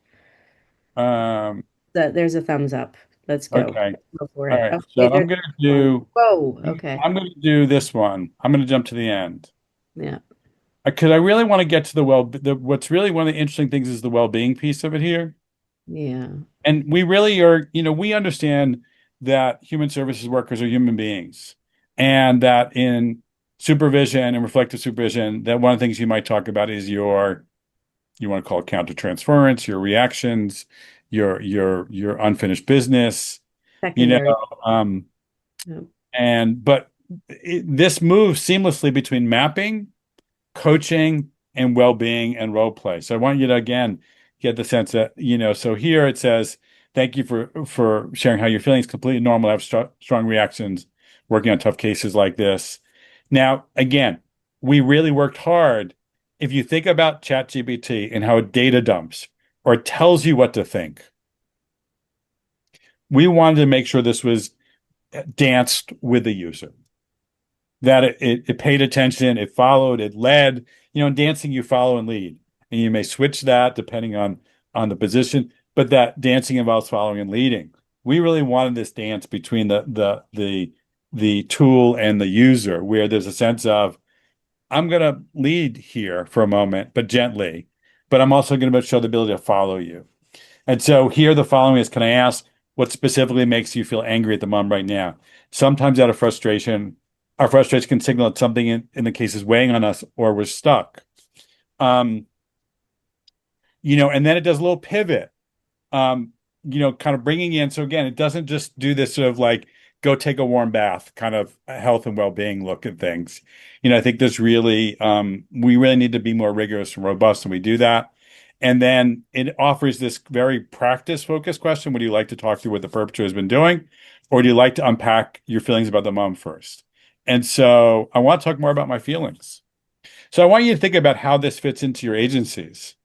um, There's a thumbs up. Let's go. okay. Go for All it. right. Okay, So there's one. Whoa. Okay. I'm gonna do this one. I'm gonna jump to the end. Yeah. Because I really want to get to what's really one of the interesting things is the well-being piece of it here. Yeah. And we really are, we understand that human services workers are human beings, and that in supervision and reflective supervision, that one of the things you might talk about is you want to call it countertransference, your reactions, your unfinished business, you know, Secondary. um, Yeah. but this moves seamlessly between mapping, coaching, and well-being and role play. So I want you to again get the sense that, so here it says, thank you for sharing how you're feeling. It's completely normal to have strong reactions working on tough cases like this. Now, again, we really worked hard. If you think about ChatGPT and how it data dumps or it tells you what to think, we wanted to make sure this was danced with the user, that it paid attention, it followed, it led. In dancing, you follow and lead, and you may switch that depending on the position, but that dancing involves following and leading. We really wanted this dance between the tool and the user, where there's a sense of, I'm going to lead here for a moment, but gently, but I'm also going to show the ability to follow you. And so here the following is, can I ask what specifically makes you feel angry at the mom right now? Sometimes out of frustration, our frustration can signal that something in the case is weighing on us or we're stuck. Um, and then it does a little pivot, kind of bringing in. So again, it doesn't just do this sort of like, go take a warm bath kind of health and well-being look at things. I think there's really, we really need to be more rigorous and robust, and we do that. And then it offers this very practice-focused question. Would you like to talk through what the perpetrator has been doing? Or do you like to unpack your feelings about the mom first? And so I want to talk more about my feelings. So I want you to think about how this fits into your agencies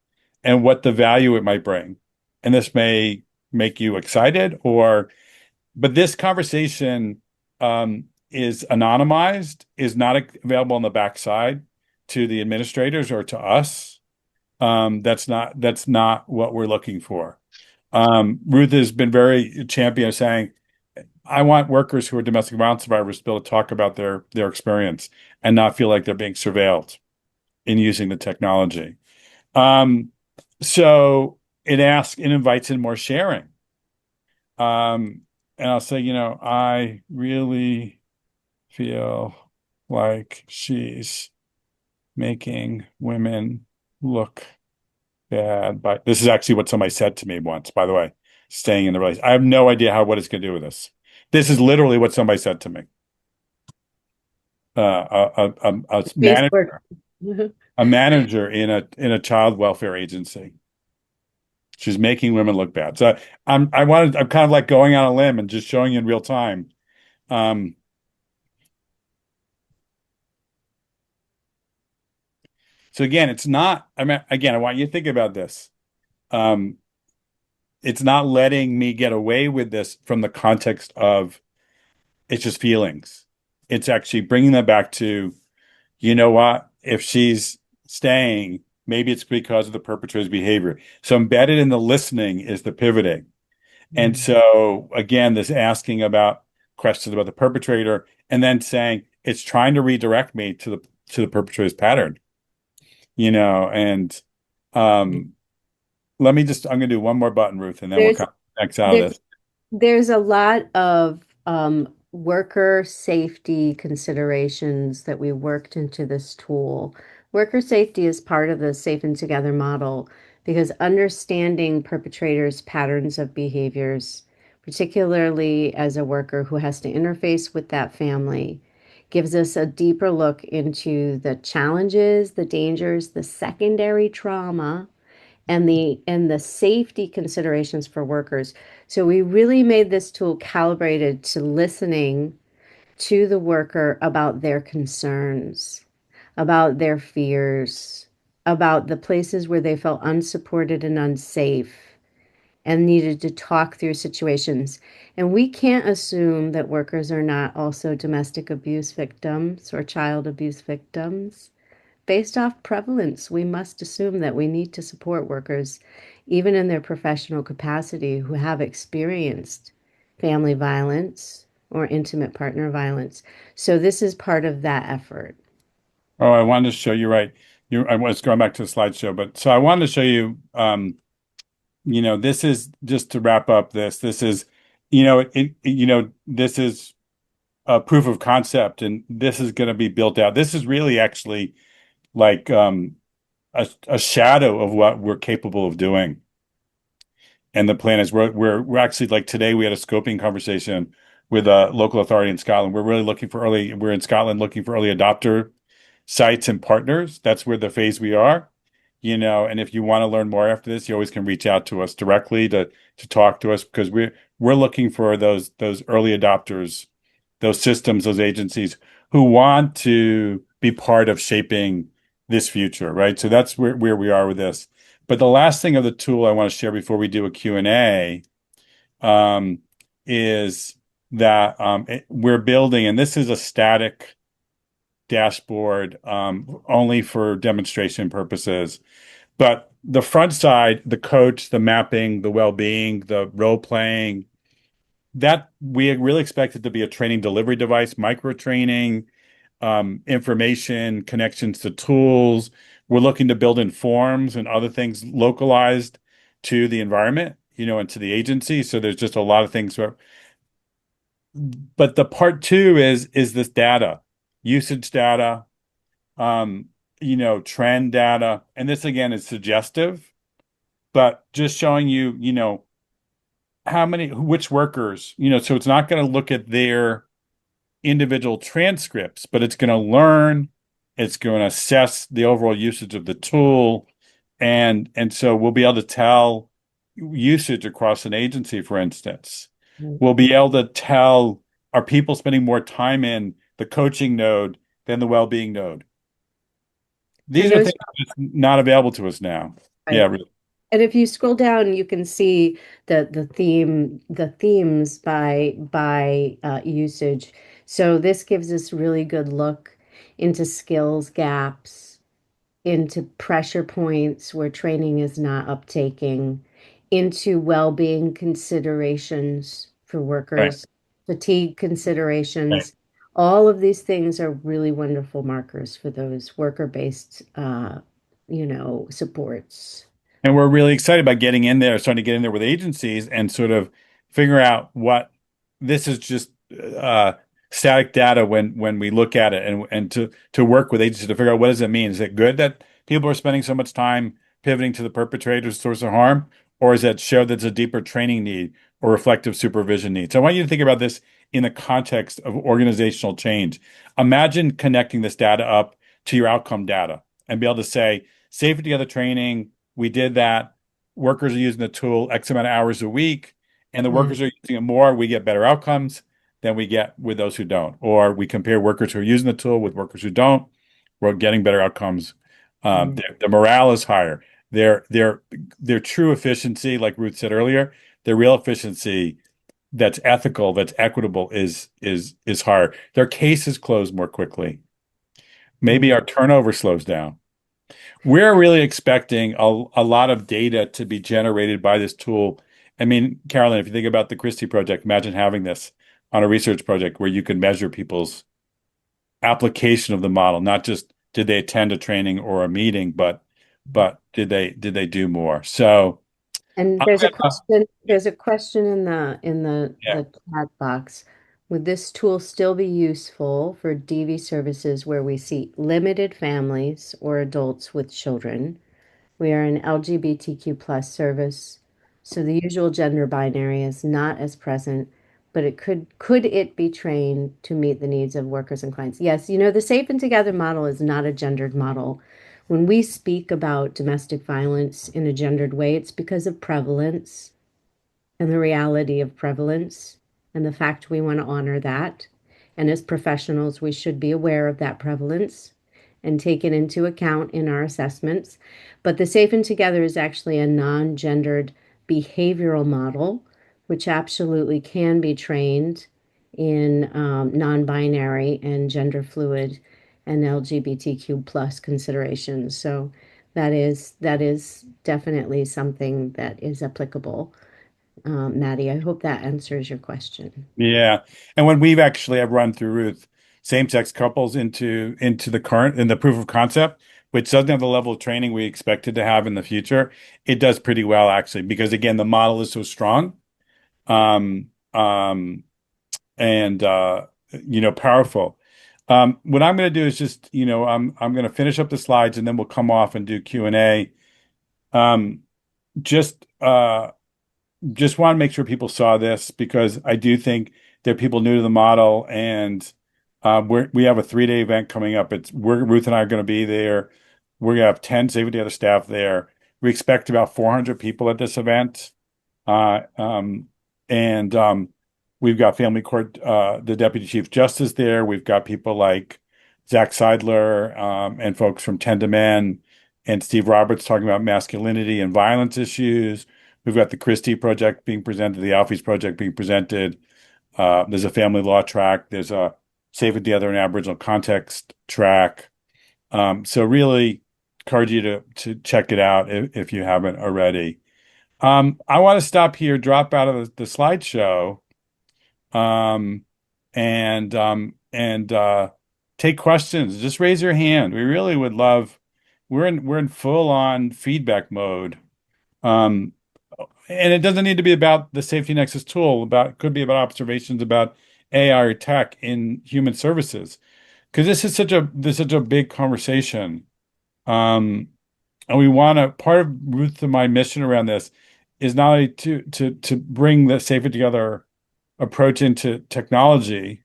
and what the value it might bring. And this may make you excited, but this conversation is anonymized, is not available on the backside to the administrators or to us. That's not what we're looking for. Ruth has been very champion of saying, I want workers who are domestic violence survivors to be able to talk about their experience and not feel like they're being surveilled in using the technology. So it invites in more sharing. And I'll say, I really feel like she's making women look bad. But this is actually what somebody said to me once, by the way, staying in the relationship. I have no idea what it's going to do with this. This is literally what somebody said to me. A manager, a manager in a child welfare agency. She's making women look bad. So I'm kind of like going on a limb and just showing you in real time. So again, it's not, again, I want you to think about this. It's not letting me get away with this from the context of it's just feelings. It's actually bringing them back to, you know what? If she's staying, maybe it's because of the perpetrator's behavior. So embedded in the listening is the pivoting. And so again, this asking about questions about the perpetrator and then saying it's trying to redirect me to the perpetrator's pattern, and I'm gonna do one more button, Ruth, and then we'll There's come next out of there's this. there's a lot of worker safety considerations that we worked into this tool. Worker safety is part of the Safe and Together model because understanding perpetrators' patterns of behaviors, particularly as a worker who has to interface with that family, gives us a deeper look into the challenges, the dangers, the secondary trauma and the safety considerations for workers. So we really made this tool calibrated to listening to the worker about their concerns, about their fears, about the places where they felt unsupported and unsafe and needed to talk through situations. And we can't assume that workers are not also domestic abuse victims or child abuse victims. Based off prevalence, we must assume that we need to support workers, even in their professional capacity, who have experienced family violence or intimate partner violence. So this is part of that effort. Oh, I wanted to show you, right. I was going back to the slideshow, but so I wanted to show you, this is just to wrap up this is, this is a proof of concept, and this is going to be built out. This is really actually like a shadow of what we're capable of doing. And the plan is we're actually, like today we had a scoping conversation with a local authority in Scotland. We're in Scotland looking for early adopter sites and partners. That's where the phase we are, and if you want to learn more after this, you always can reach out to us directly to talk to us, because we're looking for those early adopters, those systems, those agencies who want to be part of shaping this future, right? So that's where we are with this. But the last thing of the tool I want to share before we do a Q&A is that we're building, and this is a static dashboard only for demonstration purposes. But the front side, the coach, the mapping, the well-being, the role-playing, that we really expect it to be a training delivery device, micro-training, information, connections to tools. We're looking to build in forms and other things localized to the environment, and to the agency. So there's just a lot of things. But the part two is this data, usage data, trend data. And this again is suggestive, but just showing you, which workers, so it's not going to look at their individual transcripts, but it's going to learn, it's going to assess the overall usage of the tool. And so we'll be able to tell usage across an agency, for instance. We'll be able to tell, are people spending more time in the coaching node than the well-being node? These are things that's not available to us now. Right. Yeah, really. And if you scroll down, you can see the themes by usage. So this gives us really good look into skills gaps, into pressure points where training is not uptaking, into well-being considerations for workers, fatigue considerations. Right. All of these things are really wonderful markers for those worker-based, supports. And we're really excited about starting to get in there with agencies and sort of figure out what this is. Just static data when we look at it, and to work with agencies to figure out, what does it mean? Is it good that people are spending so much time pivoting to the perpetrator's source of harm, or is that show that there's a deeper training need or reflective supervision need? So I want you to think about this in the context of organizational change. Imagine connecting this data up to your outcome data and be able to say, safety together training, we did that. Workers are using the tool X amount of hours a week, and the workers are using it more. We get better outcomes than we get with those who don't. Or we compare workers who are using the tool with workers who don't. We're getting better outcomes. Their morale is higher. Their true efficiency, like Ruth said earlier, their real efficiency that's ethical, that's equitable, is higher. Their cases close more quickly. Maybe our turnover slows down. We're really expecting a lot of data to be generated by this tool. I mean, Carolyn, if you think about the Christie Project, imagine having this on a research project where you can measure people's application of the model, not just did they attend a training or a meeting, but did they do more? So, and there's a question in the chat box. Would this tool still be useful for DV services where we see limited families or adults with children? We are an LGBTQ plus service, so the usual gender binary is not as present, but could it be trained to meet the needs of workers and clients? Yes, the Safe and Together model is not a gendered model. When we speak about domestic violence in a gendered way, it's because of prevalence and the reality of prevalence and the fact we want to honor that. And as professionals, we should be aware of that prevalence and taken into account in our assessments. But the Safe and Together is actually a non-gendered behavioral model, which absolutely can be trained in non-binary and gender fluid and LGBTQ plus considerations. So that is definitely something that is applicable. Maddie, I hope that answers your question. Yeah. And when we've actually have run through Ruth same-sex couples into the current in the proof of concept, which doesn't have the level of training we expected to have in the future, it does pretty well actually, because again, the model is so strong. Um, um, and powerful. What I'm going to do is just, I'm going to finish up the slides and then we'll come off and do Q&A. Um, just just want to make sure people saw this because I do think there are people new to the model, and we have a 3-day event coming up. Ruth and I are going to be there. We're going to have 10 Save the Other staff there. We expect about 400 people at this event. And we've got Family Court, the Deputy Chief Justice there. We've got people like Zach Seidler and folks from 10 to Men and Steve Roberts talking about masculinity and violence issues. We've got the Christie Project being presented, the Alfie's Project being presented. There's a family law track. There's a Save It Together in Aboriginal Context track. So really encourage you to check it out if you haven't already. I want to stop here, drop out of the slideshow, and take questions. Just raise your hand. We really would love. We're in full on feedback mode. Um, and it doesn't need to be about the Safety Nexus tool. Could be about observations about AI or tech in human services, because this is such a big conversation. And we want to part of Ruth and my mission around this is not only to bring the Safer Together approach into technology,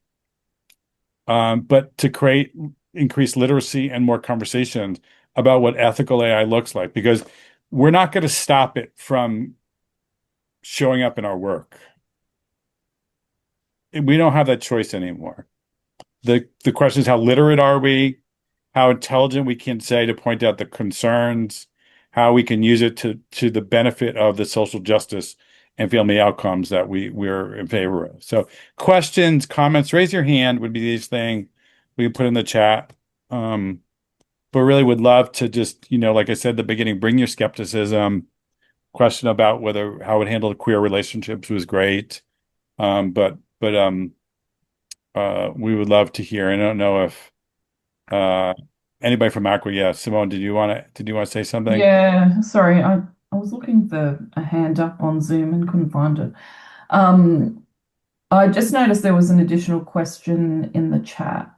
but to create increased literacy and more conversations about what ethical AI looks like, because we're not going to stop it from showing up in our work. We don't have that choice anymore. The question is, how literate are we? How intelligent we can say to point out the concerns, how we can use it to the benefit of the social justice and family outcomes that we're in favor of. So questions, comments, raise your hand would be the easiest thing we can put in the chat. But really would love to just, like I said at the beginning, bring your skepticism. Question about how it handled queer relationships was great. But we would love to hear. I don't know if anybody from Aqua. Yeah, Simone, did you want to say something? Yeah, sorry, I was looking for a hand up on Zoom and couldn't find it. I just noticed there was an additional question in the chat.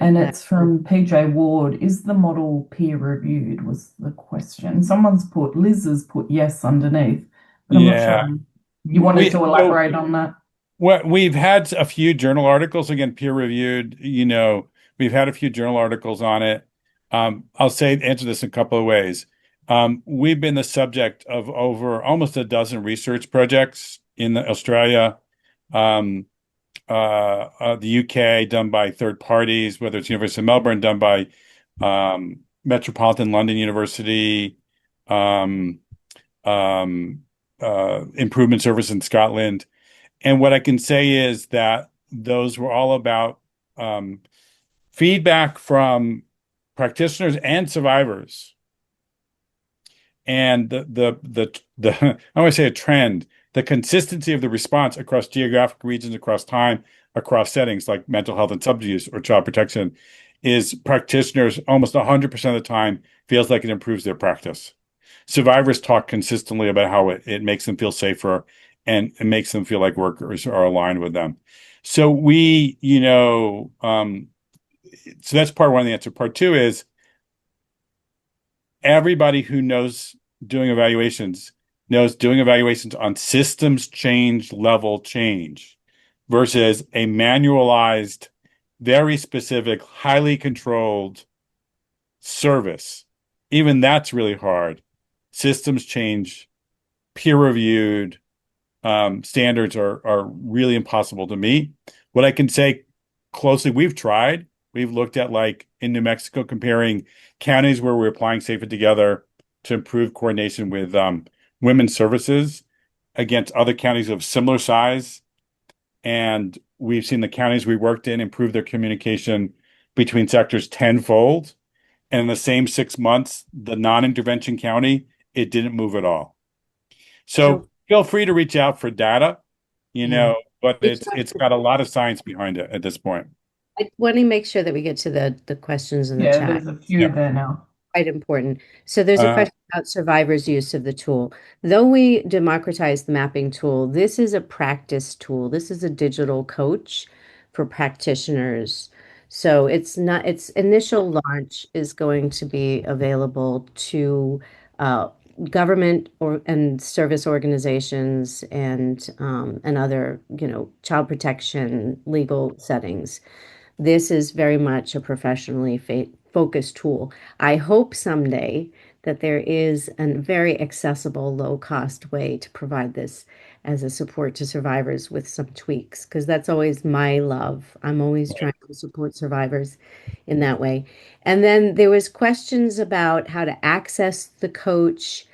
And it's from PJ Ward. Is the model peer reviewed? Was the question. Liz has put yes underneath, but I'm not sure. You wanted to elaborate on that? Well, we've had a few journal articles, again, peer reviewed. We've had a few journal articles on it. I'll answer this in a couple of ways. We've been the subject of over almost a dozen research projects in Australia, the UK, done by third parties, whether it's University of Melbourne, done by Metropolitan London University, Improvement Service in Scotland. And what I can say is that those were all about feedback from practitioners and survivors. And I want to say a trend, the consistency of the response across geographic regions, across time, across settings like mental health and substance use or child protection, is practitioners almost 100% of the time feels like it improves their practice. Survivors talk consistently about how it makes them feel safer and it makes them feel like workers are aligned with them. So so that's part one of the answer. Part two is everybody who knows doing evaluations knows doing evaluations on systems change level change versus a manualized, very specific, highly controlled service. Even that's really hard. Systems change, peer-reviewed standards are really impossible to meet. What I can say closely, we've tried. We've looked at, like, in New Mexico, comparing counties where we're applying Safer Together to improve coordination with women's services against other counties of similar size. And we've seen the counties we worked in improve their communication between sectors tenfold. And in the same 6 months, the non-intervention county, it didn't move at all. So feel free to reach out for data, but it's got a lot of science behind it at this point. I want to make sure that we get to the questions in the Yeah, chat. there's a few there now. Quite important. So there's a question about survivors' use of the tool. Though we democratize the mapping tool, this is a practice tool. This is a digital coach for practitioners. So its initial launch is going to be available to government and service organizations and other, child protection legal settings. This is very much a professionally focused tool. I hope someday that there is a very accessible, low-cost way to provide this as a support to survivors with some tweaks, because that's always my love. I'm always trying to support survivors in that way. And then there was questions about how to access the coach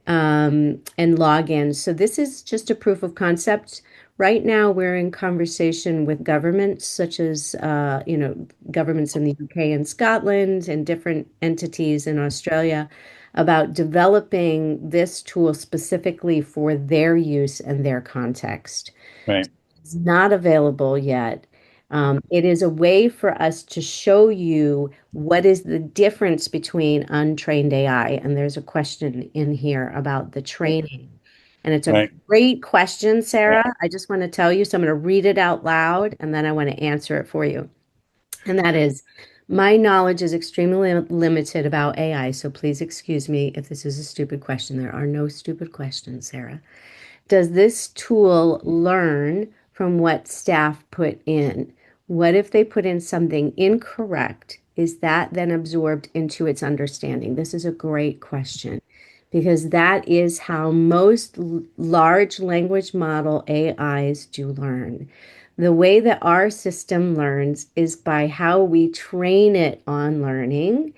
and log in. So this is just a proof of concept. Right now, we're in conversation with governments such as, governments in the UK and Scotland and different entities in Australia about developing this tool specifically for their use and their context. Right. It's not available yet. It is a way for us to show you what is the difference between untrained AI. And there's a question in here about the training. And it's a great question, Sarah. I just want to tell you, so I'm going to read it out loud, and then I want to answer it for you. And that is, my knowledge is extremely limited about AI, so please excuse me if this is a stupid question. There are no stupid questions, Sarah. Does this tool learn from what staff put in? What if they put in something incorrect? Is that then absorbed into its understanding? This is a great question, because that is how most large language model AIs do learn. The way that our system learns is by how we train it on learning.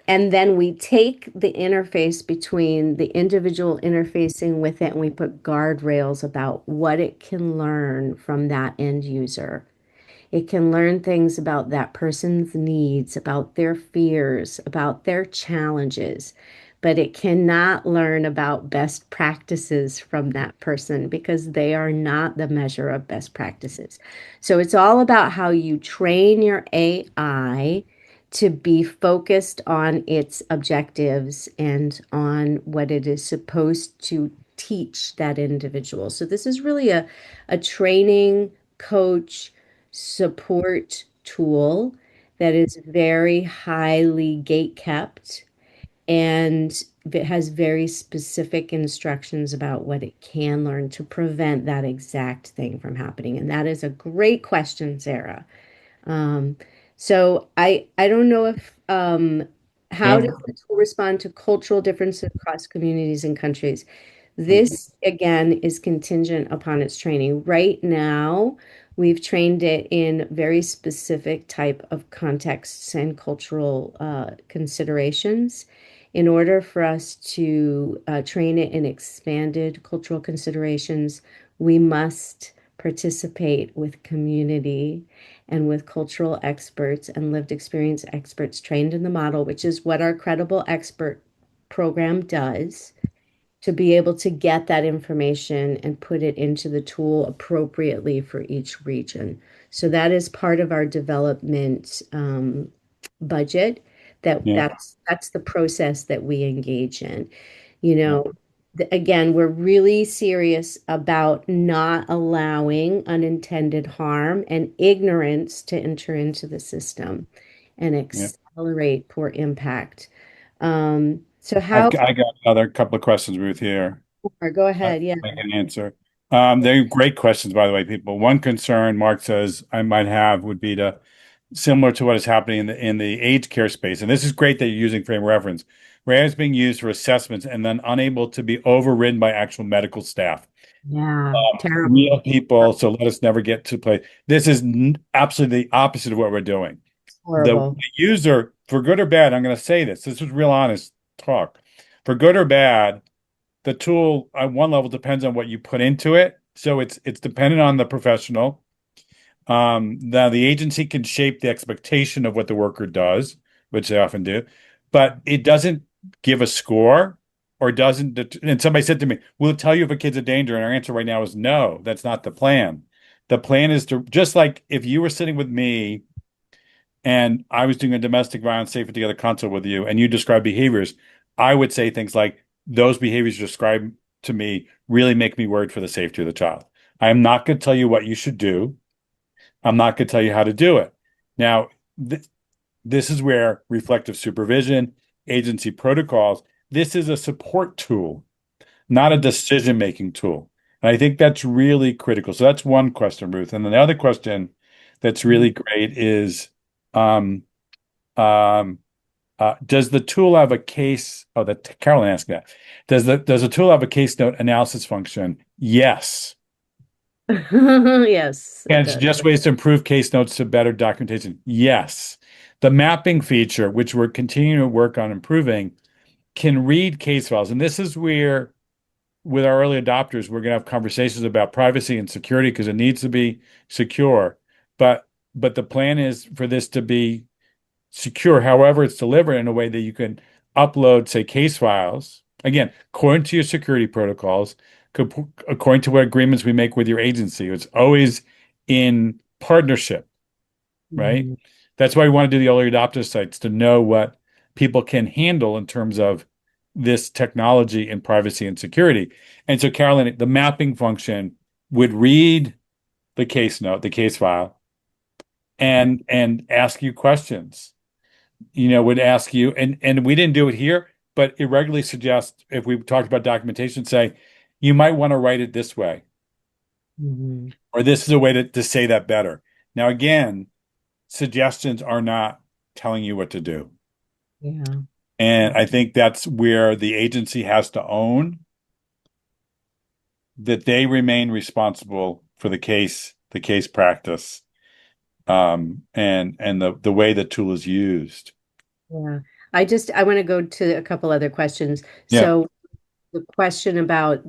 And then we take the interface between the individual interfacing with it, and we put guardrails about what it can learn from that end user. It can learn things about that person's needs, about their fears, about their challenges, but it cannot learn about best practices from that person because they are not the measure of best practices. So it's all about how you train your AI to be focused on its objectives and on what it is supposed to teach that individual. So this is really a training, coach, support tool that is very highly gate kept, and it has very specific instructions about what it can learn to prevent that exact thing from happening. And that is a great question, Sarah. So I don't know if how does the tool respond to cultural differences across communities and countries? This, again, is contingent upon its training. Right now, we've trained it in very specific type of contexts and cultural considerations. In order for us to train it in expanded cultural considerations, we must participate with community and with cultural experts and lived experience experts trained in the model, which is what our Credible Expert program does, to be able to get that information and put it into the tool appropriately for each region. So that is part of our development budget. That's the process that we engage in. Again, we're really serious about not allowing unintended harm and ignorance to enter into the system and accelerate poor impact. So how I got another couple of questions, Ruth, here. Go ahead. Yeah. I can answer. They're great questions, by the way, people. One concern Mark says I might have would be similar to what is happening in the aged care space. And this is great that you're using frame of reference, where it's being used for assessments and then unable to be overridden by actual medical staff. Yeah, terrible. Real people. So let us never get to play. This is absolutely the opposite of what we're doing. Horrible. user, for good or bad, I'm going to say this. This is real honest talk. For good or bad, the tool at one level depends on what you put into it. So it's dependent on the professional. Now the agency can shape the expectation of what the worker does, which they often do, but it doesn't give a score or doesn't. And somebody said to me, "We'll tell you if a kid's a danger," and our answer right now is no. That's not the plan. The plan is to, just like if you were sitting with me and I was doing a domestic violence safer together consult with you, and you describe behaviors, I would say things like, those behaviors you describe to me really make me worried for the safety of the child. I am not going to tell you what you should do. I'm not going to tell you how to do it. Now, this is where reflective supervision, agency protocols, this is a support tool, not a decision-making tool. And I think that's really critical. So that's one question, Ruth. And then the other question that's really great is, does the tool have a case? Oh, that Carolyn asked that. Does the tool have a case note analysis function? Yes. Yes. And it's just ways to improve case notes to better documentation. Yes. The mapping feature, which we're continuing to work on improving, can read case files. And this is where, with our early adopters, we're going to have conversations about privacy and security because it needs to be secure. But the plan is for this to be secure, however it's delivered, in a way that you can upload, say, case files, again, according to your security protocols, according to what agreements we make with your agency. It's always in partnership, right? Mm-hmm. That's why we want to do the early adopter sites, to know what people can handle in terms of this technology and privacy and security. And so, Carolyn, the mapping function would read the case note, the case file, and ask you questions. Would ask you, and we didn't do it here, but it regularly suggests, if we talked about documentation, say, you might want to write it this way, Mm-hmm. or this is a way to say that better. Now, again, suggestions are not telling you what to do. Yeah. And I think that's where the agency has to own that they remain responsible for the case practice, and the way the tool is used. Yeah. I want to go to a couple other questions. Yeah. So the question about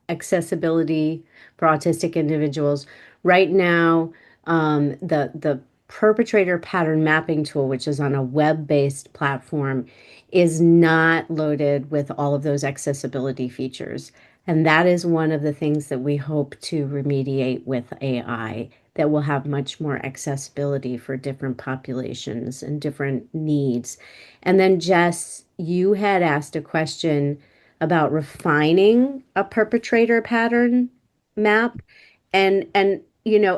accessibility for autistic individuals. Right now, the perpetrator pattern mapping tool, which is on a web-based platform, is not loaded with all of those accessibility features. And that is one of the things that we hope to remediate with AI, that will have much more accessibility for different populations and different needs. And then, Jess, you had asked a question about refining a perpetrator pattern map. And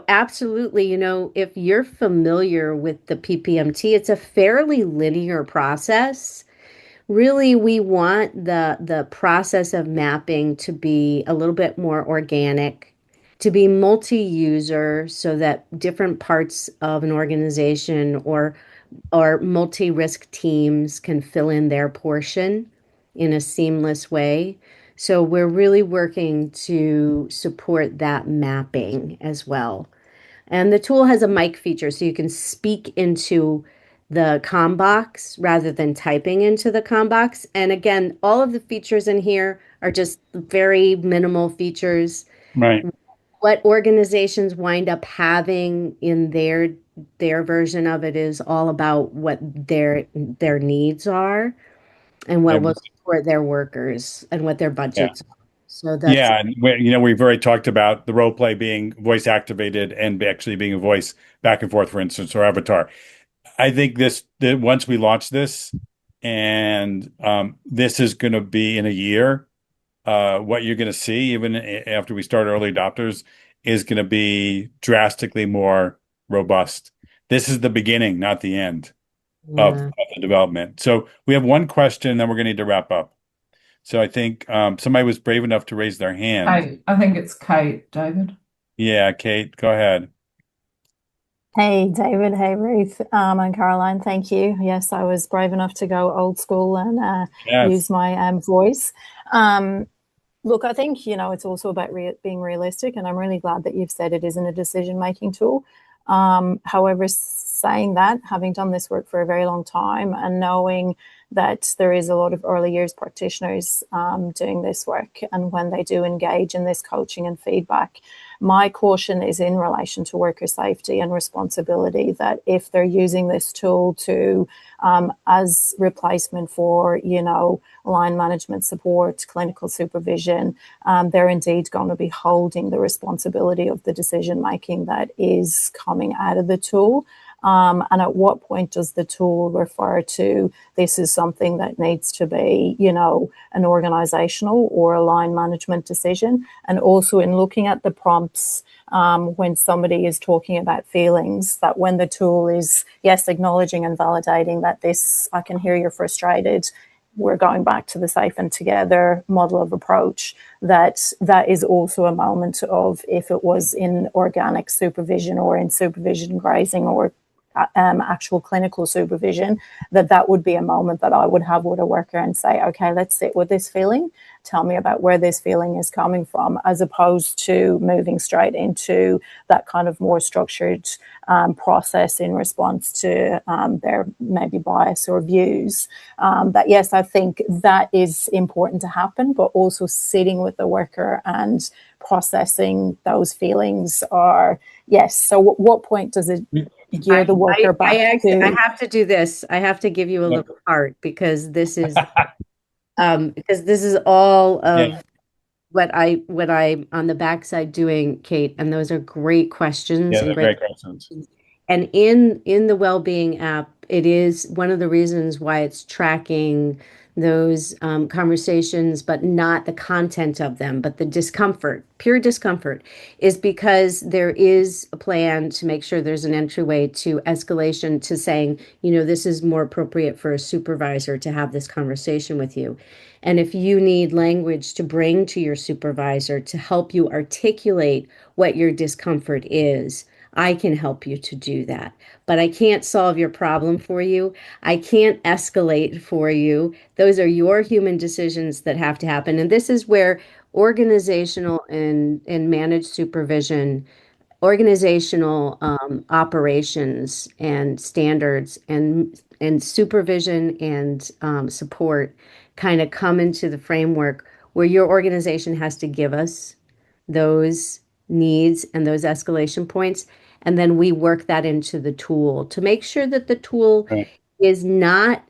absolutely, if you're familiar with the PPMT, it's a fairly linear process. Really, we want the process of mapping to be a little bit more organic, to be multi-user, so that different parts of an organization or multi-risk teams can fill in their portion in a seamless way. So we're really working to support that mapping as well. And the tool has a mic feature, so you can speak into the comm box rather than typing into the comm box. And again, all of the features in here are just very minimal features. Right. What organizations wind up having in their version of it is all about what their needs are and what will support their workers and what their budgets are. So that's Yeah, and we've already talked about the role play being voice activated and actually being a voice back and forth, for instance, or avatar. I think that once we launch this, and this is going to be in a year, what you're going to see, even after we start early adopters, is going to be drastically more robust. This is the beginning, not the end of the development. So we have one question, and then we're going to need to wrap up. So I think somebody was brave enough to raise their hand. I think it's Kate, David. Yeah, Kate, go ahead. Hey, David. Hey, Ruth, and Caroline. Thank you. Yes, I was brave enough to go old school and use my voice. Look, I think, it's also about being realistic, and I'm really glad that you've said it isn't a decision-making tool. However, saying that, having done this work for a very long time and knowing that there is a lot of early years practitioners doing this work, and when they do engage in this coaching and feedback, my caution is in relation to worker safety and responsibility, that if they're using this tool to as replacement for, line management support, clinical supervision, they're indeed going to be holding the responsibility of the decision making that is coming out of the tool. And at what point does the tool refer to this is something that needs to be, an organizational or a line management decision? And also in looking at the prompts, when somebody is talking about feelings, that when the tool is, yes, acknowledging and validating that this, I can hear you're frustrated, we're going back to the safe and together model of approach, that is also a moment of, if it was in organic supervision or in supervision grazing or actual clinical supervision, that would be a moment that I would have with a worker and say, okay, let's sit with this feeling. Tell me about where this feeling is coming from, as opposed to moving straight into that kind of more structured process in response to their maybe bias or views. That, yes, I think that is important to happen, but also sitting with the worker and processing those feelings are, yes. So what point does it gear the worker back to? I have to do this. I have to give you a little heart, because this is all of what I'm on the backside doing, Kate, and those are great questions. Yeah, they're great questions. And in the Wellbeing app, it is one of the reasons why it's tracking those conversations, but not the content of them, but the discomfort, pure discomfort, is because there is a plan to make sure there's an entryway to escalation, to saying, this is more appropriate for a supervisor to have this conversation with you. And if you need language to bring to your supervisor to help you articulate what your discomfort is, I can help you to do that. But I can't solve your problem for you. I can't escalate for you. Those are your human decisions that have to happen. And this is where organizational and managed supervision, organizational operations and standards and supervision and support kind of come into the framework, where your organization has to give us those needs and those escalation points. And then we work that into the tool to make sure that the tool is not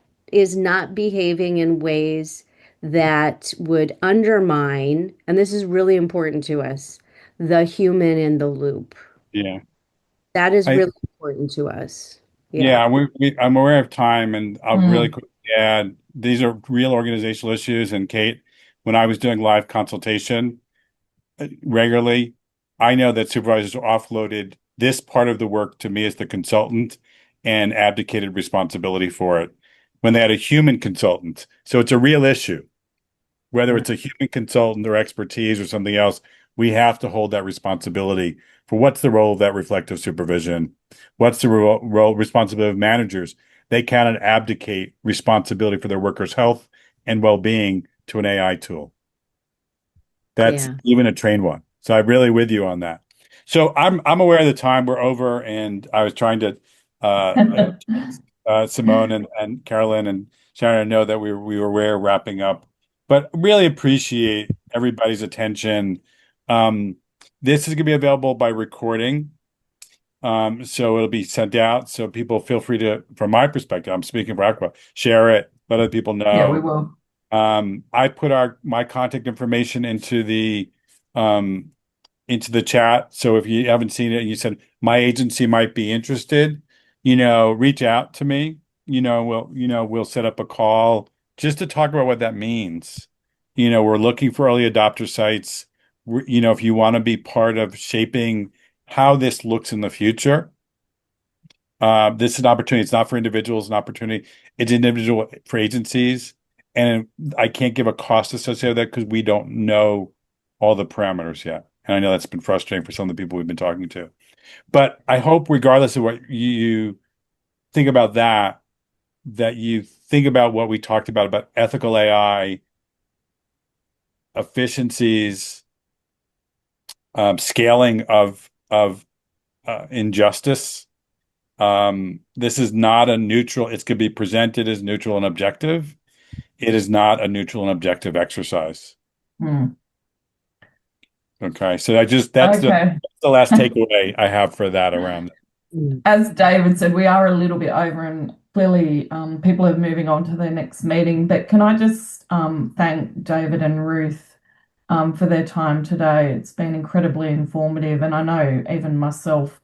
behaving in ways that would undermine, and this is really important to us, the human in the loop. Yeah. That is really important to us. Yeah, I'm aware of time, and I'll really quickly add, these are real organizational issues. And Kate, when I was doing live consultation regularly, I know that supervisors offloaded this part of the work to me as the consultant and abdicated responsibility for it when they had a human consultant. So it's a real issue. Whether it's a human consultant or expertise or something else, we have to hold that responsibility for what's the role of that reflective supervision. What's the role responsibility of managers? They cannot abdicate responsibility for their workers' health and well-being to an AI tool. That's even a trained one. So I'm really with you on that. So I'm aware of the time. We're over, and I was trying to Simone and Carolyn and Sharon know that we were aware of wrapping up, but really appreciate everybody's attention. This is going to be available by recording. So it'll be sent out. So people feel free to, from my perspective, I'm speaking for Aqua, share it, let other people know. Yeah, we will. I put my contact information into the chat. So if you haven't seen it and you said my agency might be interested, reach out to me. We'll set up a call just to talk about what that means. We're looking for early adopter sites. If you want to be part of shaping how this looks in the future, this is an opportunity. It's not for individuals, an opportunity. It's individual for agencies. And I can't give a cost associated with that because we don't know all the parameters yet. And I know that's been frustrating for some of the people we've been talking to. But I hope, regardless of what you think about that you think about what we talked about ethical AI, efficiencies, scaling of injustice, This is not a neutral, it could be presented as neutral and objective. It is not a neutral and objective exercise. Okay, so that's the last takeaway I have for that around. As David said, we are a little bit over, and clearly people are moving on to their next meeting. But can I just thank David and Ruth for their time today? It's been incredibly informative, and I know even myself,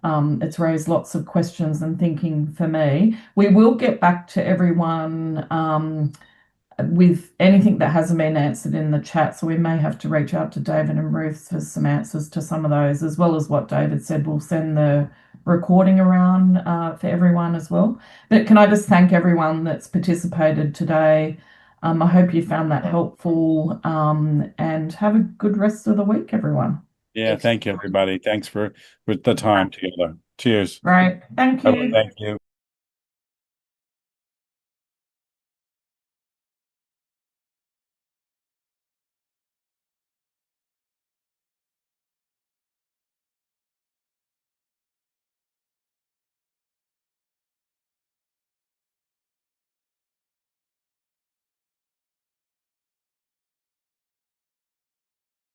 it's raised lots of questions and thinking for me. We will get back to everyone with anything that hasn't been answered in the chat. So we may have to reach out to David and Ruth for some answers to some of those, as well as what David said. We'll send the recording around for everyone as well. But can I just thank everyone that's participated today? I hope you found that helpful, and have a good rest of the week, everyone. Yeah, thank you, everybody. Thanks for the time together. Cheers. Right. Thank you. Thank you.